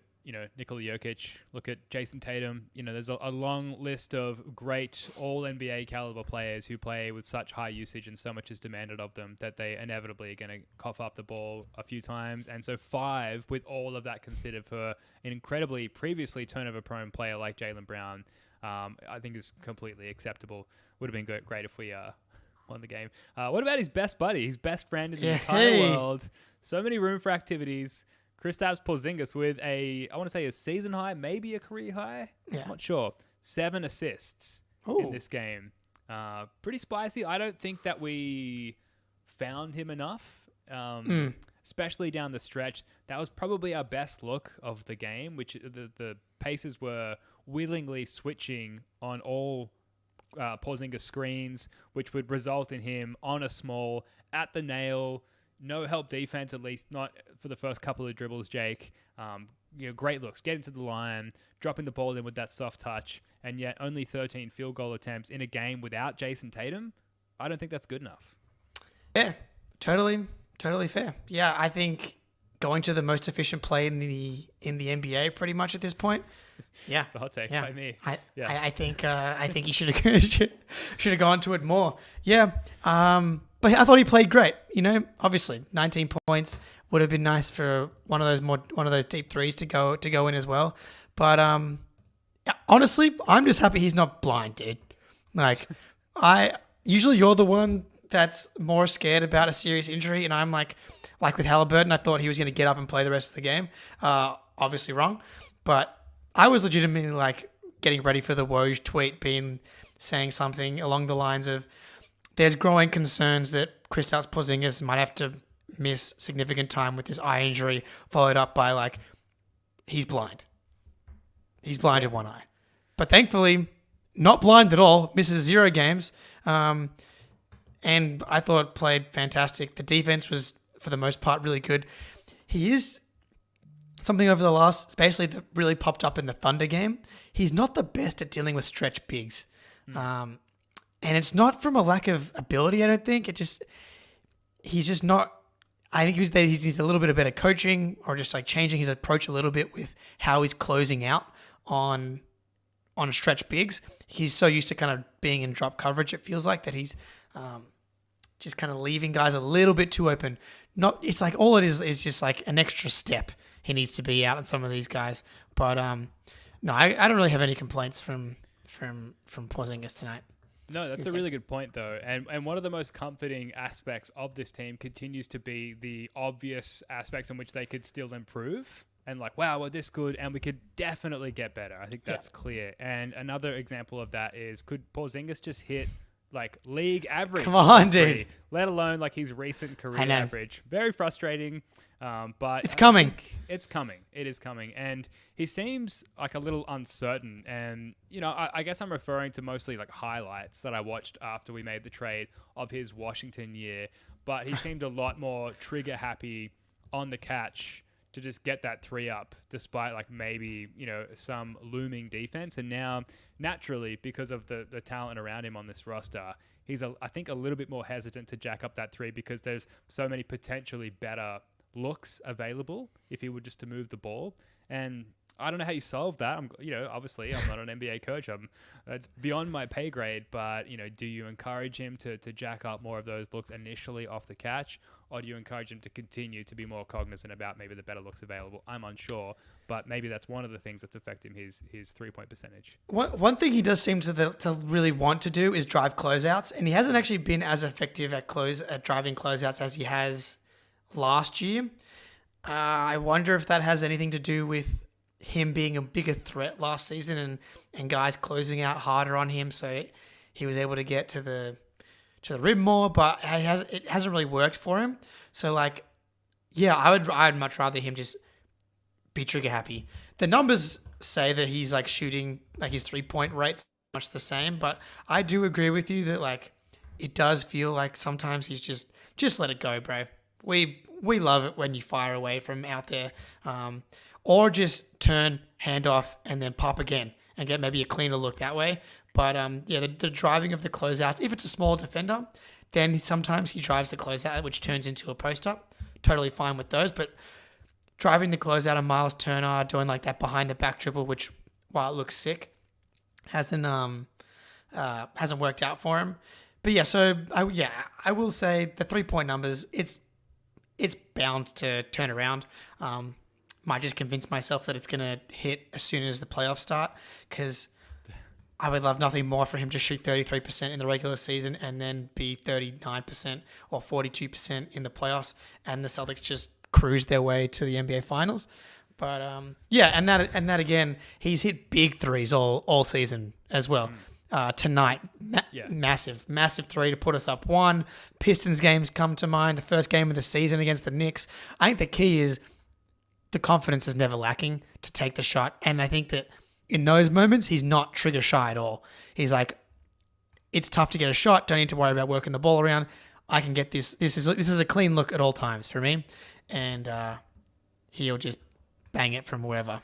Speaker 1: Nikola Jokic. Look at Jason Tatum. There's a long list of great all-NBA caliber players who play with such high usage and so much is demanded of them that they inevitably are going to cough up the ball a few times. And so 5, with all of that considered for an incredibly previously turnover-prone player like Jaylen Brown, I think is completely acceptable. Would have been great if we won the game. What about his best buddy, his best friend in the entire world? So many room for activities. Kristaps Porzingis with I want to say a season high, maybe a career high. Yeah. Not sure. 7 assists in this game. Pretty spicy. I don't think that we found him enough, especially down the stretch. That was probably our best look of the game, which the Pacers were willingly switching on all Porzingis screens, which would result in him on a small, at the nail, no help defense, at least not for the first couple of dribbles, Jake. Great looks, getting to the line, dropping the ball in with that soft touch, and yet only 13 field goal attempts in a game without Jason Tatum. I don't think that's good enough.
Speaker 2: Yeah, totally fair. Yeah, I think going to the most efficient play in the NBA pretty much at this point. Yeah,
Speaker 1: it's a hot take
Speaker 2: yeah.
Speaker 1: by me.
Speaker 2: I think he should have gone to it more. Yeah, but I thought he played great. Obviously 19 points would have been nice for one of those deep threes to go in as well. But honestly, I'm just happy he's not blind, dude. Like, usually you're the one that's more scared about a serious injury, and I'm like with Halliburton, I thought he was going to get up and play the rest of the game. Obviously wrong, but I was legitimately getting ready for the Woj tweet, saying something along the lines of, "There's growing concerns that Kristaps Porzingis might have to miss significant time with this eye injury," followed up by he's blind. He's blind in one eye, but thankfully not blind at all. Misses 0 games. And I thought played fantastic. The defense was, for the most part, really good. He is something over the last, especially that really popped up in the Thunder game. He's not the best at dealing with stretch bigs. And it's not from a lack of ability, I don't think. He's just not, I think he's a little bit of better coaching, or just changing his approach a little bit with how he's closing out on stretch bigs. He's so used to kind of being in drop coverage, it feels like, that he's just kind of leaving guys a little bit too open. It's all it is just an extra step he needs to be out on some of these guys. But no, I don't really have any complaints from Porzingis tonight.
Speaker 1: No, that's a really good point, though. And one of the most comforting aspects of this team continues to be the obvious aspects in which they could still improve. And wow, we're this good, and we could definitely get better. I think that's clear. And another example of that is, could Porzingis just hit league average?
Speaker 2: Come on, dude.
Speaker 1: Let alone his recent career average. Very frustrating, but
Speaker 2: it's coming.
Speaker 1: It's coming. It is coming. And he seems a little uncertain. And, I guess I'm referring to mostly highlights that I watched after we made the trade of his Washington year. But he seemed a lot more trigger happy on the catch to just get that 3 up, despite maybe, some looming defense. And now, naturally, because of the talent around him on this roster, he's, I think, a little bit more hesitant to jack up that 3, because there's so many potentially better looks available if he were just to move the ball. And I don't know how you solve that. Obviously I'm not an NBA coach. It's beyond my pay grade, but do you encourage him to jack up more of those looks initially off the catch, or do you encourage him to continue to be more cognizant about maybe the better looks available? I'm unsure, but maybe that's one of the things that's affecting his 3-point percentage.
Speaker 2: One thing he does seem to really want to do is drive closeouts, and he hasn't actually been as effective at driving closeouts as he has last year. I wonder if that has anything to do with him being a bigger threat last season and guys closing out harder on him, so he was able to get to the rim more, but it hasn't really worked for him. So I'd much rather him just be trigger happy. The numbers say that he's shooting his 3-point rate's much the same, but I do agree with you that it does feel like sometimes he's just let it go, bro. We love it when you fire away from out there. Or just turn, hand off, and then pop again and get maybe a cleaner look that way. But the driving of the closeouts, if it's a small defender, then sometimes he drives the closeout, which turns into a post-up. Totally fine with those. But driving the closeout of Miles Turner, doing that behind-the-back dribble, which, while it looks sick, hasn't worked out for him. But I will say the 3-point numbers, it's bound to turn around. Might just convince myself that it's going to hit as soon as the playoffs start, because I would love nothing more for him to shoot 33% in the regular season and then be 39% or 42% in the playoffs, and the Celtics just cruise their way to the NBA Finals. But and that again, he's hit big threes all season as well. Tonight, massive 3 to put us up 1. Pistons games come to mind. The first game of the season against the Knicks. I think the key is the confidence is never lacking to take the shot. And I think that in those moments, he's not trigger shy at all. He's it's tough to get a shot. Don't need to worry about working the ball around. I can get this. This is a clean look at all times for me, and he'll just bang it from wherever.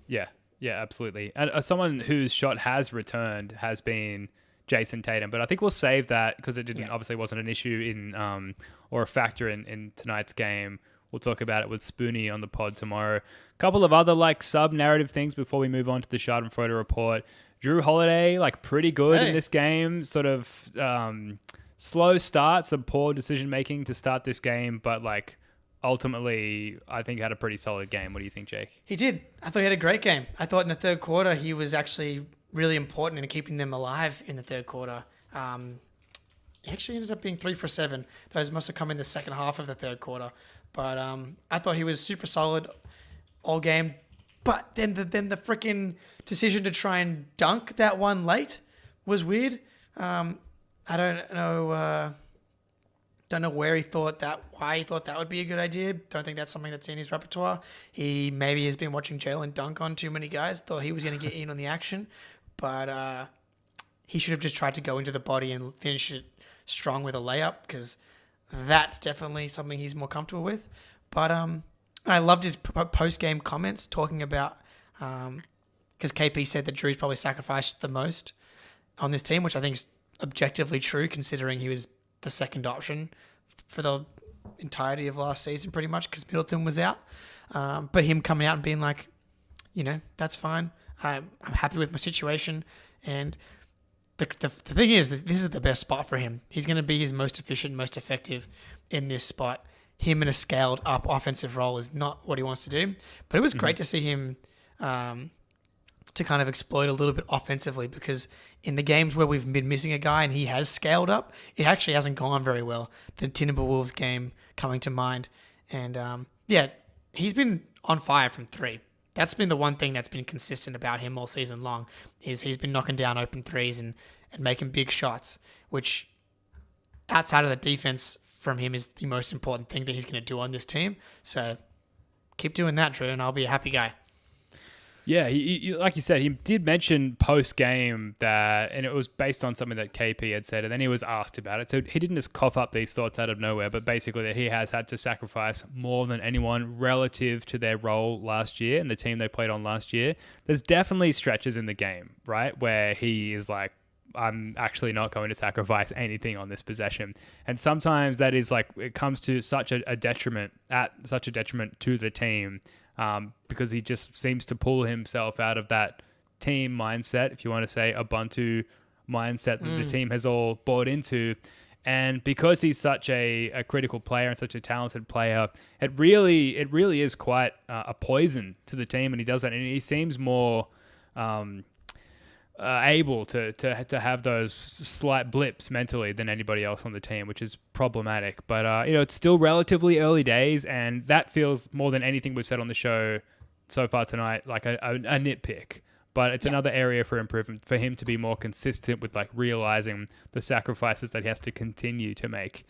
Speaker 1: Yeah, absolutely. And someone whose shot has returned has been Jason Tatum, but I think we'll save that because it obviously wasn't an issue in or a factor in tonight's game. We'll talk about it with Spoonie on the pod tomorrow. A couple of other sub-narrative things before we move on to the Schadenfreude report. Drew Holiday, pretty good in this game. Sort of slow start, some poor decision-making to start this game, but ultimately, I think had a pretty solid game. What do you think, Jake?
Speaker 2: He did. I thought he had a great game. I thought in the third quarter, he was actually really important in keeping them alive in the third quarter. He actually ended up being 3 for 7. Those must have come in the second half of the third quarter. But I thought he was super solid all game. But then the freaking decision to try and dunk that one late was weird. I don't know why he thought that would be a good idea. Don't think that's something that's in his repertoire. He maybe has been watching Jalen dunk on too many guys. Thought he was going to get in on the action, but he should have just tried to go into the body and finish it strong with a layup because that's definitely something he's more comfortable with. But I loved his post-game comments talking about because KP said that Drew's probably sacrificed the most on this team, which I think is objectively true considering he was the second option for the entirety of last season pretty much because Middleton was out. But him coming out and being like, that's fine. I'm happy with my situation. And the thing is, this is the best spot for him. He's going to be his most efficient, most effective in this spot. Him in a scaled up offensive role is not what he wants to do. But it was great to see him to kind of exploit a little bit offensively because in the games where we've been missing a guy and he has scaled up, it actually hasn't gone very well. The Timberwolves game coming to mind. And he's been on fire from 3. That's been the one thing that's been consistent about him all season long is he's been knocking down open threes and making big shots, which outside of the defense from him is the most important thing that he's going to do on this team. So keep doing that, Drew, and I'll be a happy guy.
Speaker 1: Yeah, he like you said, he did mention post-game that, and it was based on something that KP had said, and then he was asked about it. So he didn't just cough up these thoughts out of nowhere, but basically that he has had to sacrifice more than anyone relative to their role last year and the team they played on last year. There's definitely stretches in the game, right, where he is like, I'm actually not going to sacrifice anything on this possession. And sometimes that is it comes to such a detriment to the team. Because he just seems to pull himself out of that team mindset, if you want to say Ubuntu mindset that the team has all bought into. And because he's such a critical player and such a talented player, it really is quite a poison to the team. And he does that, and he seems more able to have those slight blips mentally than anybody else on the team, which is problematic. But it's still relatively early days, and that feels more than anything we've said on the show so far tonight like a nitpick. But it's another area for improvement for him to be more consistent with realizing the sacrifices that he has to continue to make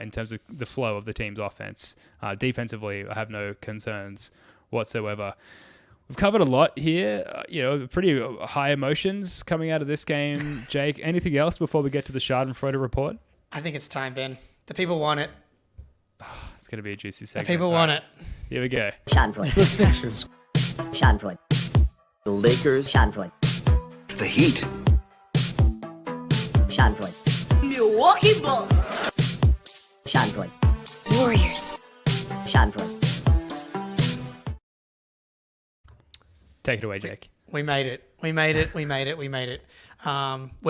Speaker 1: in terms of the flow of the team's offense. Defensively, I have no concerns whatsoever. We've covered a lot here, pretty high emotions coming out of this game. Jake, anything else before we get to the Schadenfreude report?
Speaker 2: I think it's time, Ben. The people want it.
Speaker 1: It's going to be a juicy segment.
Speaker 2: The people want it.
Speaker 1: Here we go.
Speaker 6: Schadenfreude. The Sixers. Schadenfreude. The Lakers. Schadenfreude.
Speaker 7: The Heat.
Speaker 6: Schadenfreude.
Speaker 7: Milwaukee Bucks.
Speaker 6: Schadenfreude.
Speaker 7: Warriors.
Speaker 6: Schadenfreude.
Speaker 1: Take it away, Jake.
Speaker 2: We made it. Where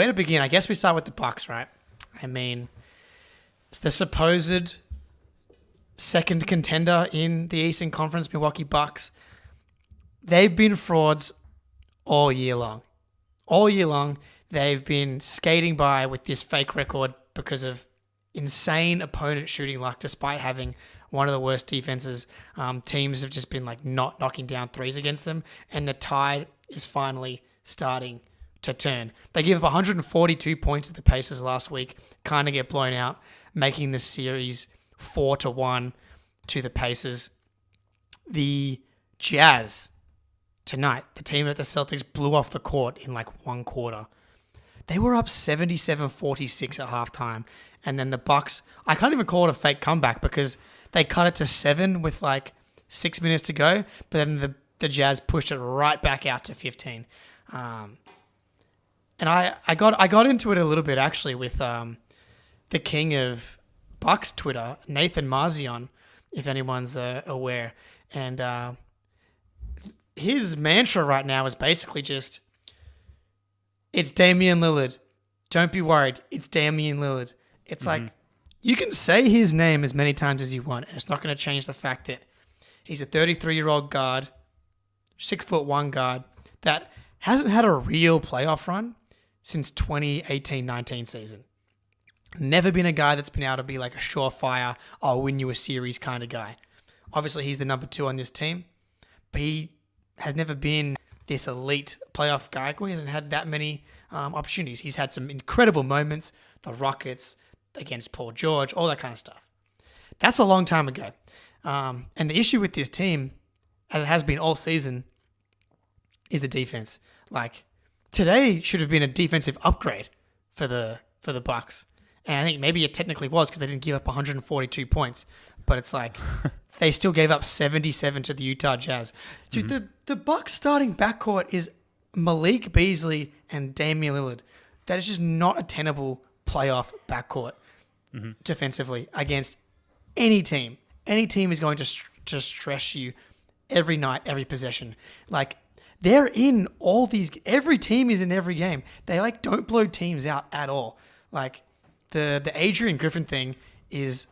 Speaker 2: to begin? I guess we start with the Bucks, right? I mean, it's the supposed second contender in the Eastern Conference, Milwaukee Bucks. They've been frauds all year long. All year long, they've been skating by with this fake record because of insane opponent shooting luck, despite having one of the worst defenses. Teams have just been not knocking down threes against them, and the tide is finally starting to turn. They give up 142 points to the Pacers last week, kind of get blown out, making the series 4-1 to the Pacers. The Jazz tonight, the team that the Celtics blew off the court in one quarter. They were up 77-46 at halftime, And then the Bucks, I can't even call it a fake comeback because they cut it to 7 with like 6 minutes to go, but then the Jazz pushed it right back out to 15. And I got into it a little bit actually with the king of Bucks Twitter, Nathan Marzion, if anyone's aware. And his mantra right now is basically just, it's Damian Lillard. Don't be worried. It's Damian Lillard. It's like, you can say his name as many times as you want, and it's not going to change the fact that he's a 33-year-old guard, 6'1" guard, that hasn't had a real playoff run since 2018-19 season. Never been a guy that's been able to be like a surefire, I'll win you a series kind of guy. Obviously, he's the number 2 on this team, but he has never been this elite playoff guy. He hasn't had that many opportunities. He's had some incredible moments, the Rockets against Paul George, all that kind of stuff. That's a long time ago. And the issue with this team, as it has been all season, is the defense. Like, today should have been a defensive upgrade for the Bucks. And I think maybe it technically was because they didn't give up 142 points. But it's like, they still gave up 77 to the Utah Jazz. Dude, the Bucks starting backcourt is Malik Beasley and Damian Lillard. That is just not a tenable playoff backcourt defensively against any team. Any team is going to stress you every night, every possession. Like, they're in all these. Every team is in every game. They like don't blow teams out at all. Like the Adrian Griffin thing is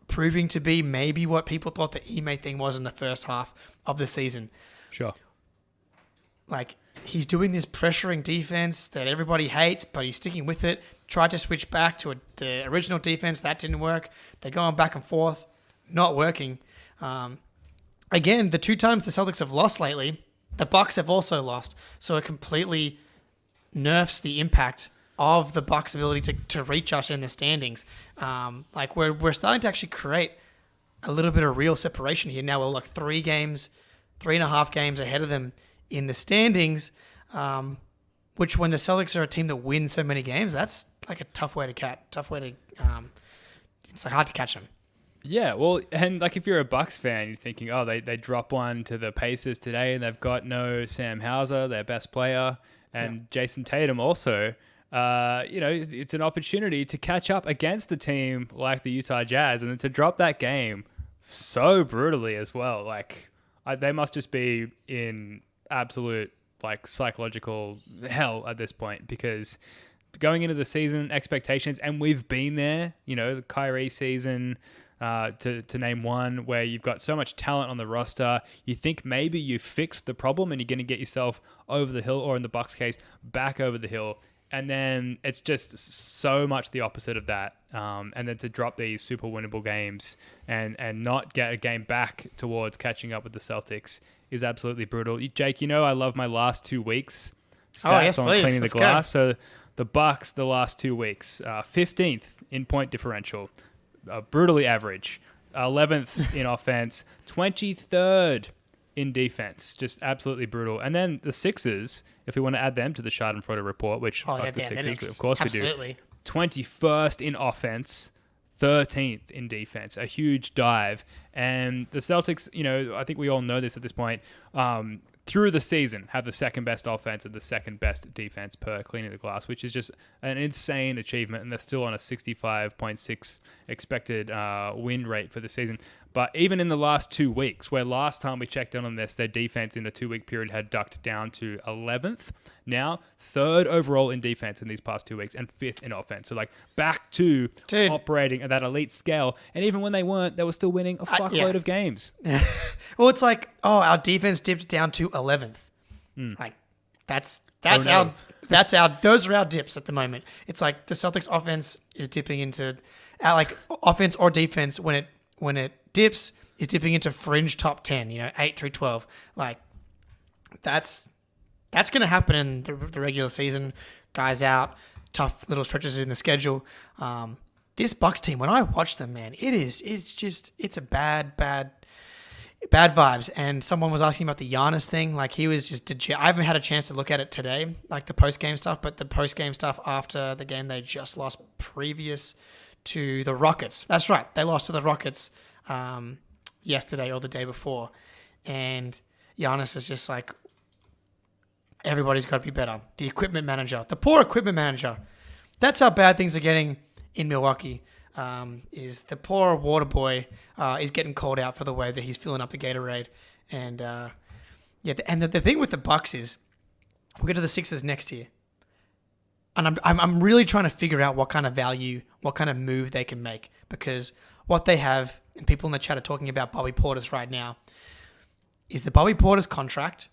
Speaker 2: proving to be maybe what people thought the Ime thing was in the first half of the season.
Speaker 1: Sure.
Speaker 2: Like, he's doing this pressuring defense that everybody hates, but he's sticking with it. Tried to switch back to the original defense. That didn't work. They're going back and forth. Not working. Again, the 2 times the Celtics have lost lately, the Bucks have also lost. So it completely nerfs the impact of the Bucks' ability to reach us in the standings. Like, we're starting to actually create a little bit of real separation here. Now we're like 3.5 games ahead of them in the standings, which when the Celtics are a team that wins so many games, that's like a tough way to catch. It's like hard to catch them.
Speaker 1: Yeah, well, and like if you're a Bucks fan, you're thinking, oh, they drop one to the Pacers today, and they've got no Sam Hauser, their best player, and Jason Tatum also. It's an opportunity to catch up against a team like the Utah Jazz, and then to drop that game so brutally as well. Like, they must just be in absolute like psychological hell at this point, because going into the season expectations, and we've been there, the Kyrie season, to name one, where you've got so much talent on the roster, you think maybe you fixed the problem and you're going to get yourself over the hill, or in the Bucks case, back over the hill. And then it's just so much the opposite of that. And then to drop these super winnable games and not get a game back towards catching up with the Celtics is absolutely brutal. Jake, I love my last 2 weeks stats on cleaning the glass. So the Bucks, the last 2 weeks, 15th in point differential, brutally average, 11th in offense, 23rd in defense, just absolutely brutal. And then the Sixers, if we want to add them to the Schadenfreude report, which the Sixers, but of course
Speaker 2: absolutely.
Speaker 1: We do. 21st in offense, 13th in defense, a huge dive. And the Celtics, I think we all know this at this point, through the season have the second best offense and the second best defense per cleaning the glass, which is just an insane achievement. And they're still on a 65.6 expected win rate for the season. But even in the last 2 weeks, where last time we checked in on this, their defense in a 2-week period had ducked down to 11th. Now, 3rd overall in defense in these past 2 weeks and 5th in offense. So, like, back to operating at that elite scale. And even when they weren't, they were still winning a fuckload of games.
Speaker 2: Well, it's like, our defense dipped down to 11th. Like, those are our dips at the moment. It's like the Celtics offense is dipping into, offense or defense when it dips is dipping into fringe top 10, 8 through 12. Like, that's going to happen in the regular season. Guys out, tough little stretches in the schedule. This Bucks team, when I watch them, man, it's a bad. bad vibes. And someone was asking about the Giannis thing. Like, he was just I haven't had a chance to look at it today, like the post-game stuff, but the post-game stuff after the game they just lost previous to the Rockets. That's right. They lost to the Rockets yesterday or the day before. And Giannis is just like, everybody's got to be better. The equipment manager, the poor equipment manager. That's how bad things are getting in Milwaukee. Is the poor water boy is getting called out for the way that he's filling up the Gatorade. And the thing with the Bucks is, we'll get to the Sixers next year. And I'm really trying to figure out what kind of value, what kind of move they can make. Because what they have, and people in the chat are talking about Bobby Portis right now, is the Bobby Portis contract.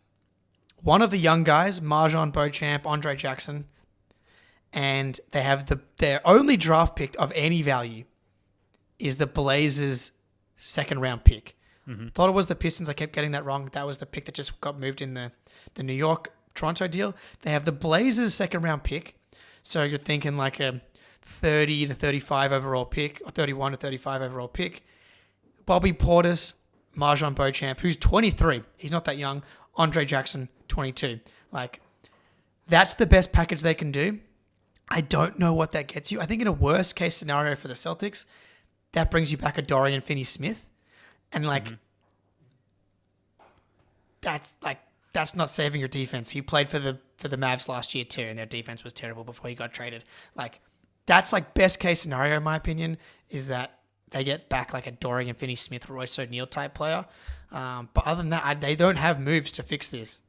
Speaker 2: One of the young guys, Marjon Beauchamp, Andre Jackson, and they have their only draft pick of any value is the Blazers' second round pick. Mm-hmm. Thought it was the Pistons. I kept getting that wrong. That was the pick that just got moved in the New York-Toronto deal. They have the Blazers' second round pick. So you're thinking like a 30 to 35 overall pick or 31 to 35 overall pick. Bobby Portis, Marjon Beauchamp, who's 23. He's not that young. Andre Jackson, 22. Like, that's the best package they can do. I don't know what that gets you. I think in a worst case scenario for the Celtics, that brings you back a Dorian Finney-Smith. And that's not saving your defense. He played for the Mavs last year too, and their defense was terrible before he got traded. Like, that's like best case scenario in my opinion, is that they get back like a Dorian Finney-Smith, Royce O'Neal type player. But other than that, they don't have moves to fix this.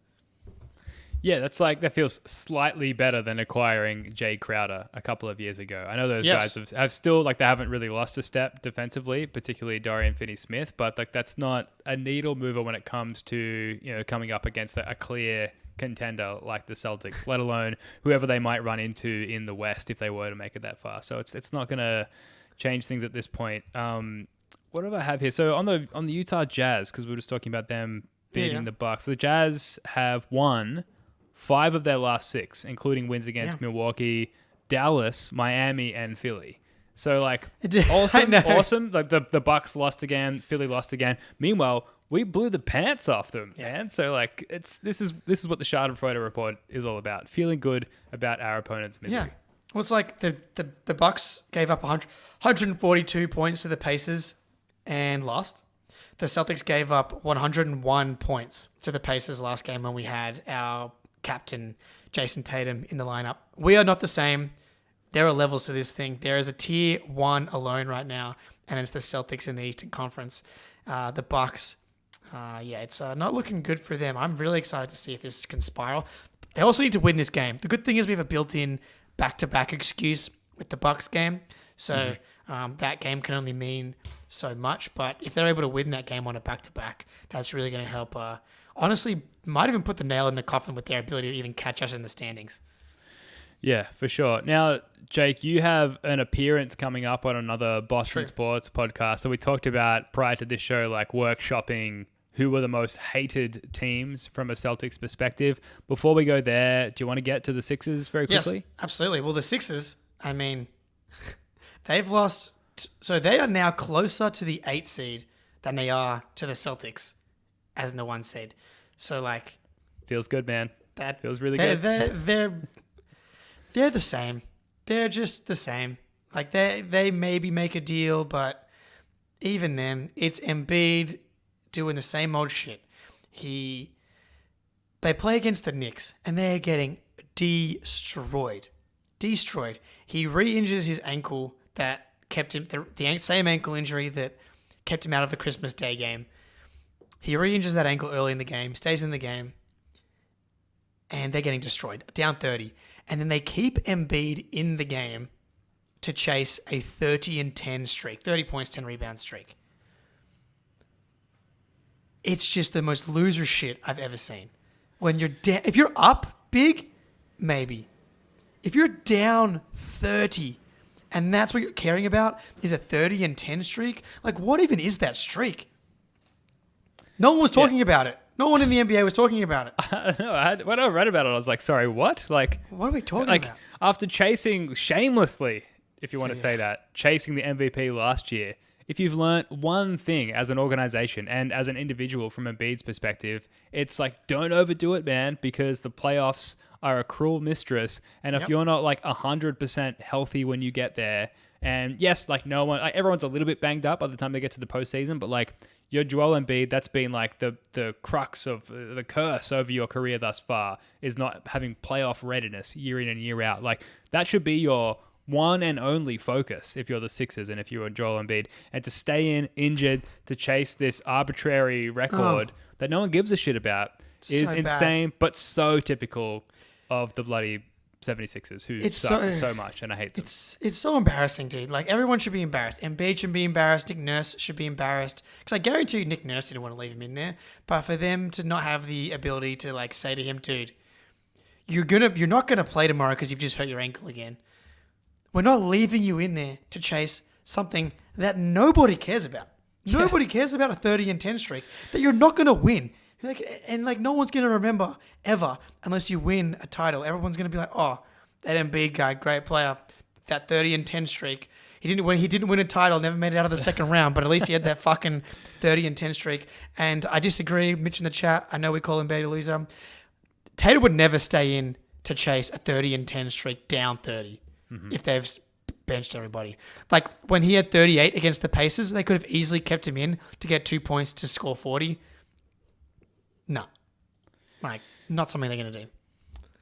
Speaker 1: Yeah, that feels slightly better than acquiring Jay Crowder a couple of years ago. I know those guys have still, like, they haven't really lost a step defensively, particularly Dorian Finney-Smith, but like that's not a needle mover when it comes to, coming up against a clear contender like the Celtics, let alone whoever they might run into in the West if they were to make it that far. So it's not going to change things at this point. What do I have here? So on the Utah Jazz, because we were just talking about them beating the Bucks, the Jazz have won 5 of their last 6, including wins against Milwaukee, Dallas, Miami, and Philly. So like awesome. Like the Bucks lost again, Philly lost again. Meanwhile, we blew the pants off them, man. So like this is what the Schadenfreude report is all about. Feeling good about our opponent's misery.
Speaker 2: Yeah. Well, it's like the Bucks gave up 142 points to the Pacers and lost. The Celtics gave up 101 points to the Pacers last game when we had our captain Jason Tatum in the lineup. We are not the same. There are levels to this thing. There is a tier 1 alone right now, and it's the Celtics in the Eastern Conference. The Bucks, it's not looking good for them. I'm really excited to see if this can spiral. They also need to win this game. The good thing is we have a built-in back-to-back excuse with the Bucks game, so that game can only mean so much. But if they're able to win that game on a back-to-back, that's really going to help. Honestly, might even put the nail in the coffin with their ability to even catch us in the standings.
Speaker 1: Yeah, for sure. Now, Jake, you have an appearance coming up on another Boston Sports podcast. So we talked about prior to this show, like workshopping who were the most hated teams from a Celtics perspective. Before we go there, do you want to get to the Sixers very quickly?
Speaker 2: Yes, absolutely. Well, the Sixers, I mean, they've lost. So they are now closer to the 8 seed than they are to the Celtics as in the 1 seed. So like,
Speaker 1: feels good, man. That feels really
Speaker 2: good. They're the same. They're just the same. Like they maybe make a deal, but even then, it's Embiid doing the same old shit. They play against the Knicks and they're getting destroyed. He re-injures his ankle that kept him the same ankle injury that kept him out of the Christmas Day game. He re-injures that ankle early in the game, stays in the game, and they're getting destroyed, down 30. And then they keep Embiid in the game to chase a 30-10 streak, 30 points, 10 rebound streak. It's just the most loser shit I've ever seen. When you're if you're up big, maybe. If you're down 30, and that's what you're caring about, is a 30-10 streak, like what even is that streak? No one was talking about it. No one in the NBA was talking about it.
Speaker 1: I know. When I read about it, I was like, sorry, what? Like,
Speaker 2: what are we talking about?
Speaker 1: After chasing shamelessly, if you want to say that, chasing the MVP last year, if you've learnt one thing as an organization and as an individual from Embiid's perspective, it's like, don't overdo it, man, because the playoffs are a cruel mistress. And if you're not like 100% healthy when you get there, and yes, like everyone's a little bit banged up by the time they get to the postseason, but like your Joel Embiid, that's been like the crux of the curse over your career thus far, is not having playoff readiness year in and year out. Like that should be your one and only focus if you're the Sixers and if you're Joel Embiid, and to stay in injured to chase this arbitrary record that no one gives a shit about is
Speaker 2: so
Speaker 1: insane, but so typical of the bloody 76ers who suck so much, and I hate them.
Speaker 2: It's so embarrassing, dude. Like, everyone should be embarrassed. Embiid should be embarrassed. Nick Nurse should be embarrassed. Because I guarantee you Nick Nurse didn't want to leave him in there. But for them to not have the ability to, like, say to him, dude, you're not gonna play tomorrow because you've just hurt your ankle again. We're not leaving you in there to chase something that nobody cares about. Nobody cares about a 30-10 streak that you're not going to win. Like no one's going to remember ever unless you win a title. Everyone's going to be like, oh, that Embiid guy, great player. That 30-10 streak. He didn't win a title, never made it out of the second round, but at least he had that fucking 30-10 streak. And I disagree. Mitch in the chat, I know we call Embiid a loser. Tatum would never stay in to chase a 30-10 streak down 30 if they've benched everybody. Like when he had 38 against the Pacers, they could have easily kept him in to get 2 points to score 40. No. Like, not something they're going to do.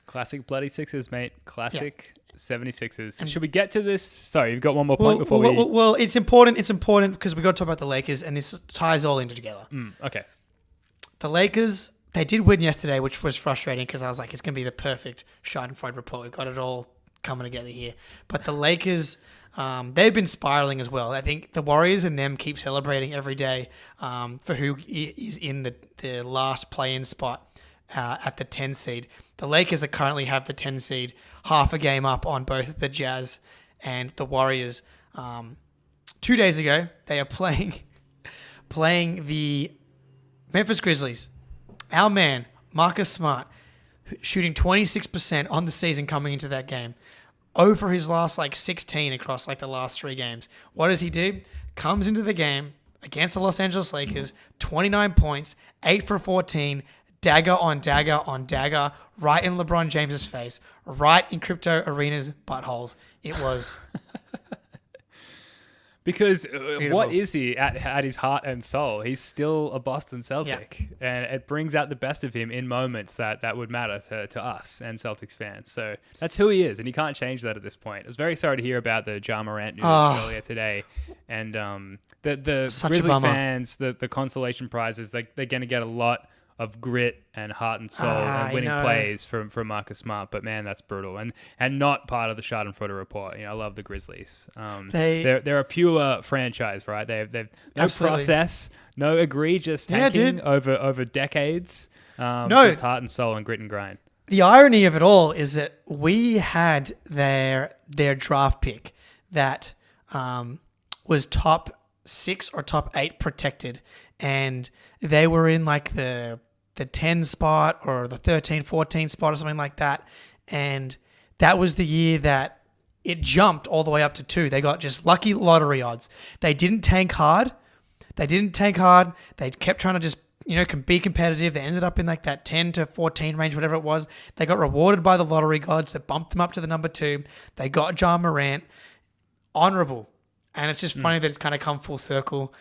Speaker 1: Classic bloody Sixers, mate. Classic 76ers. And should we get to this? Sorry, you've got one more point before we...
Speaker 2: Well, it's important. It's important because we got to talk about the Lakers, and this ties all into together.
Speaker 1: Okay.
Speaker 2: The Lakers, they did win yesterday, which was frustrating because I was like, it's going to be the perfect Schadenfreude report. We've got it all coming together here. But the Lakers, they've been spiraling as well. I think the Warriors and them keep celebrating every day for who is in the last play-in spot at the 10 seed. The Lakers currently have the 10 seed, half a game up on both the Jazz and the Warriors. 2 days ago, they are playing the Memphis Grizzlies. Our man, Marcus Smart, shooting 26% on the season coming into that game. 0 for his last 16 across the last 3 games. What does he do? Comes into the game against the Los Angeles Lakers, 29 points, 8 for 14, dagger on dagger on dagger, right in LeBron James's face, right in Crypto Arena's buttholes. It was...
Speaker 1: Because what is he at his heart and soul? He's still a Boston Celtic. Yeah. And it brings out the best of him in moments that would matter to us and Celtics fans. So that's who he is, and he can't change that at this point. I was very sorry to hear about the Ja Morant news earlier today. And the Grizzlies fans, the consolation prizes, they're going to get a lot of grit and heart and soul and winning plays from Marcus Smart. But man, that's brutal. And not part of the Schadenfreude report. I love the Grizzlies. They're a pure franchise, right? They've no process, no egregious tanking over decades. Just heart and soul and grit and grind.
Speaker 2: The irony of it all is that we had their draft pick that was top 6 or top 8 protected, and they were in the 10 spot or the 13, 14 spot or something like that. And that was the year that it jumped all the way up to 2. They got just lucky lottery odds. They didn't tank hard. They kept trying to just, be competitive. They ended up in that 10 to 14 range, whatever it was. They got rewarded by the lottery gods that bumped them up to the number 2. They got Ja Morant. Honorable. And it's just funny that it's kind of come full circle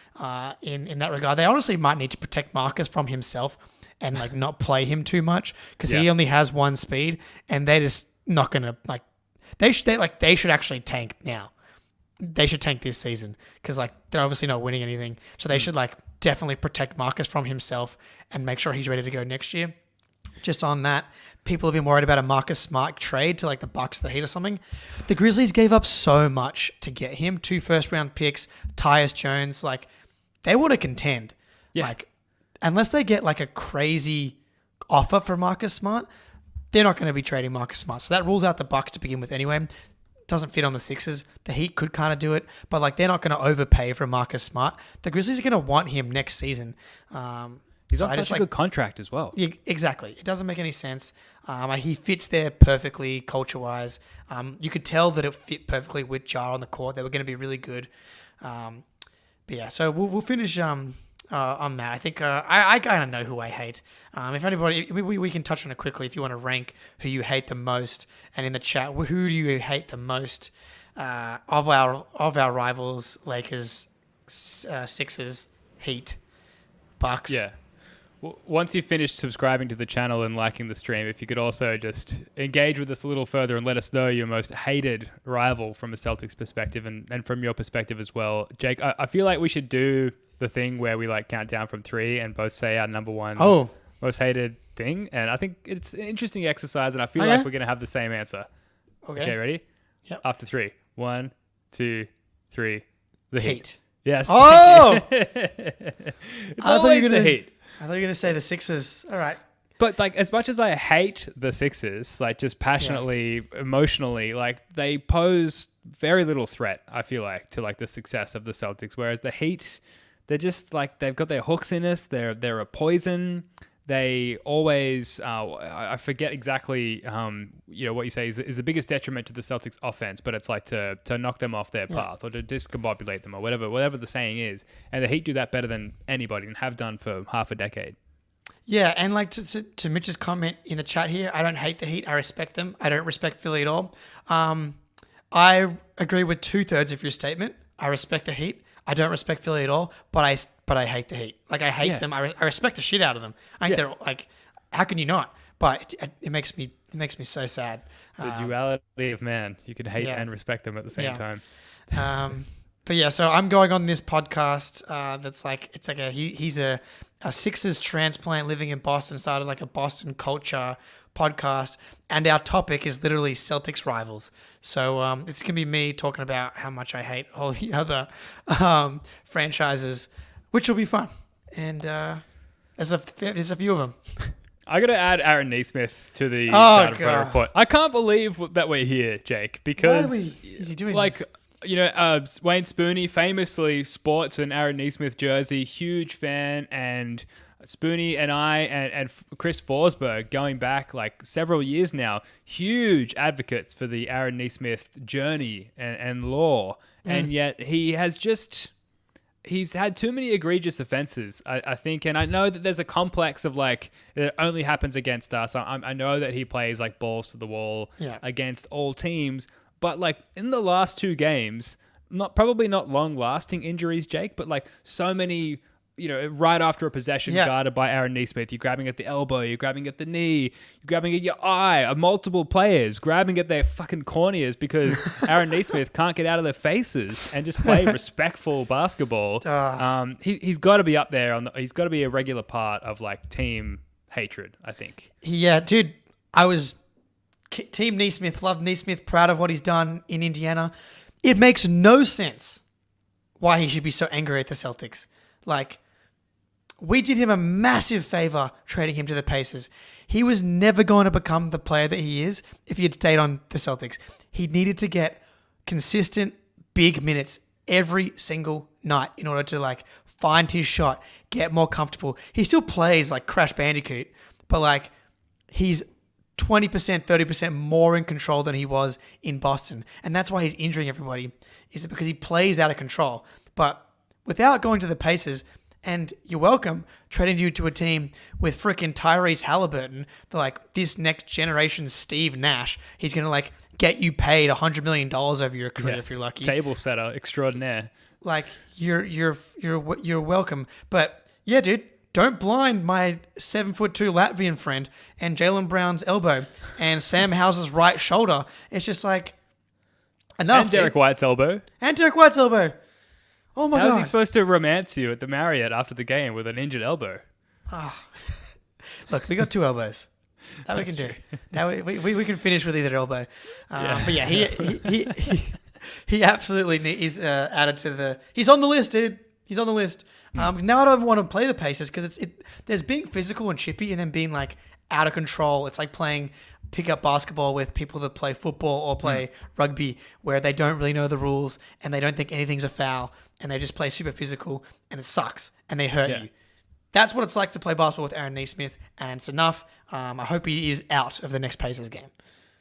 Speaker 2: in that regard. They honestly might need to protect Marcus from himself and not play him too much because he only has 1 speed, and they're just not gonna they should actually tank now. They should tank this season because they're obviously not winning anything. So they should definitely protect Marcus from himself and make sure he's ready to go next year. Just on that, people have been worried about a Marcus Smart trade to the Bucks, the Heat or something. The Grizzlies gave up so much to get him. 2 first-round picks, Tyus Jones. They want to contend. Yeah. Unless they get a crazy offer for Marcus Smart, they're not going to be trading Marcus Smart. So that rules out the Bucks to begin with anyway. Doesn't fit on the Sixers. The Heat could kind of do it, but they're not going to overpay for Marcus Smart. The Grizzlies are going to want him next season.
Speaker 1: He's on such a good contract as well.
Speaker 2: Yeah, exactly. It doesn't make any sense. He fits there perfectly culture-wise. You could tell that it fit perfectly with Ja on the court. They were going to be really good. But yeah, so we'll finish on that. I think I kind of know who I hate. If anybody, we can touch on it quickly if you want to rank who you hate the most, and in the chat, who do you hate the most of our rivals, Lakers, Sixers, Heat, Bucks.
Speaker 1: Yeah. Once you've finished subscribing to the channel and liking the stream, if you could also just engage with us a little further and let us know your most hated rival from a Celtics perspective and from your perspective as well. Jake, I feel like we should do the thing where we like count down from 3 and both say our number one most hated thing. And I think it's an interesting exercise, and I feel like we're going to have the same answer. Okay, ready?
Speaker 2: Yep.
Speaker 1: After 3. 1, 2, 3. The Heat. Yes.
Speaker 2: Oh!
Speaker 1: It's always the Heat.
Speaker 2: I thought you were going to say the Sixers. All right.
Speaker 1: But like, as much as I hate the Sixers, like just passionately, emotionally, like they pose very little threat, I feel like, to like the success of the Celtics. Whereas the Heat, they're just like, they've got their hooks in us. They're a poison. They always, I forget exactly, what you say is the biggest detriment to the Celtics offense, but it's like to knock them off their path or to discombobulate them or whatever the saying is. And the Heat do that better than anybody and have done for half a decade. Yeah,
Speaker 2: and like to Mitch's comment in the chat here, I don't hate the Heat. I respect them. I don't respect Philly at all. I agree with 2/3 of your statement. I respect the Heat. I don't respect Philly at all, but I hate the Heat. Like, I hate them. I respect the shit out of them. I think they're like, how can you not? But it makes me so sad.
Speaker 1: The duality of man. You can hate and respect them at the same time.
Speaker 2: But yeah, so I'm going on this podcast that's like, it's like he's a Sixers transplant living in Boston, started like a Boston culture podcast, and our topic is literally Celtics rivals. So it's going to be me talking about how much I hate all the other franchises, which will be fun. And there's a few of them.
Speaker 1: I got to add Aaron Nesmith to the Schadenfreude report. I can't believe that we're here, Jake, because
Speaker 2: is he doing this?
Speaker 1: Wayne Spooney, famously sports an Aaron Nesmith jersey, huge fan, and Spooney and I and Chris Forsberg, going back like several years now, huge advocates for the Aaron Nesmith journey and lore. And yet he's had too many egregious offenses, I think. And I know that there's a complex of like, it only happens against us. I know that he plays like balls to the wall against all teams. But like in the last 2 games, probably not long lasting injuries, Jake, but like so many, right after a possession guarded by Aaron Nesmith, you're grabbing at the elbow, you're grabbing at the knee, you're grabbing at your eye, multiple players grabbing at their fucking corneas because Aaron Nesmith can't get out of their faces and just play respectful basketball. He's got to be up there he's got to be a regular part of like team hatred, I think.
Speaker 2: Yeah, dude, I was Team Nesmith, love Nesmith, proud of what he's done in Indiana. It makes no sense why he should be so angry at the Celtics. Like, we did him a massive favor trading him to the Pacers. He was never going to become the player that he is if he had stayed on the Celtics. He needed to get consistent big minutes every single night in order to like find his shot, get more comfortable. He still plays like Crash Bandicoot, but like he's 20%, 30% more in control than he was in Boston. And that's why he's injuring everybody, is because he plays out of control. But without going to the Pacers, and you're welcome, trading you to a team with freaking Tyrese Halliburton, like this next generation Steve Nash, he's going to like get you paid $100 million over your career if you're lucky.
Speaker 1: Table setter extraordinaire.
Speaker 2: Like you're welcome. But yeah, dude, don't blind my 7'2" Latvian friend and Jaylen Brown's elbow and Sam House's right shoulder. It's just like enough.
Speaker 1: And Derek White's elbow.
Speaker 2: Oh my God.
Speaker 1: How is he supposed to romance you at the Marriott after the game with an injured elbow?
Speaker 2: Look, we got 2 elbows. That we can do. Now we can finish with either elbow. But yeah, he absolutely is added to the. He's on the list, dude. He's on the list. Now I don't want to play the Pacers because there's being physical and chippy and then being like out of control. It's like playing pickup basketball with people that play football or play rugby where they don't really know the rules and they don't think anything's a foul and they just play super physical and it sucks and they hurt you. That's what it's like to play basketball with Aaron Nesmith, and it's enough. I hope he is out of the next Pacers game.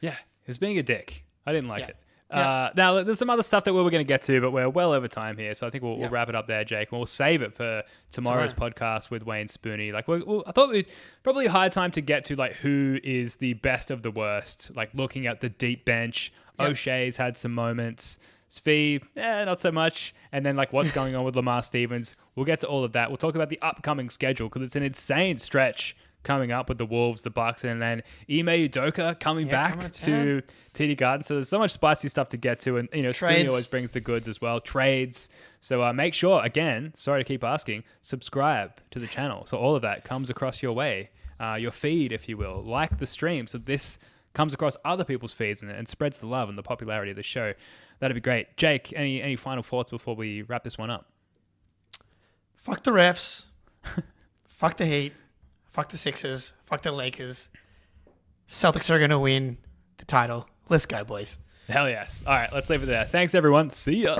Speaker 1: Yeah, he was being a dick. I didn't like it. Now, there's some other stuff that we were going to get to, but we're well over time here, so I think we'll wrap it up there, Jake, and we'll save it for tomorrow's podcast with Wayne Spooney. Like, I thought we'd probably a high time to get to like who is the best of the worst. Like looking at the deep bench, O'Shea's had some moments. Svi, not so much. And then like what's going on with Lamar Stevens. We'll get to all of that. We'll talk about the upcoming schedule because it's an insane stretch coming up with the Wolves, the Bucks, and then Ime Udoka coming back to TD Garden. So there's so much spicy stuff to get to. And, Spooney always brings the goods as well. Trades. So make sure, again, sorry to keep asking, subscribe to the channel. So all of that comes across your way, your feed, if you will. Like the stream. So this comes across other people's feeds and spreads the love and the popularity of the show. That'd be great. Jake, any final thoughts before we wrap this one up?
Speaker 2: Fuck the refs. Fuck the Heat. Fuck the Sixers. Fuck the Lakers. Celtics are going to win the title. Let's go, boys.
Speaker 1: Hell yes. All right, let's leave it there. Thanks, everyone. See ya.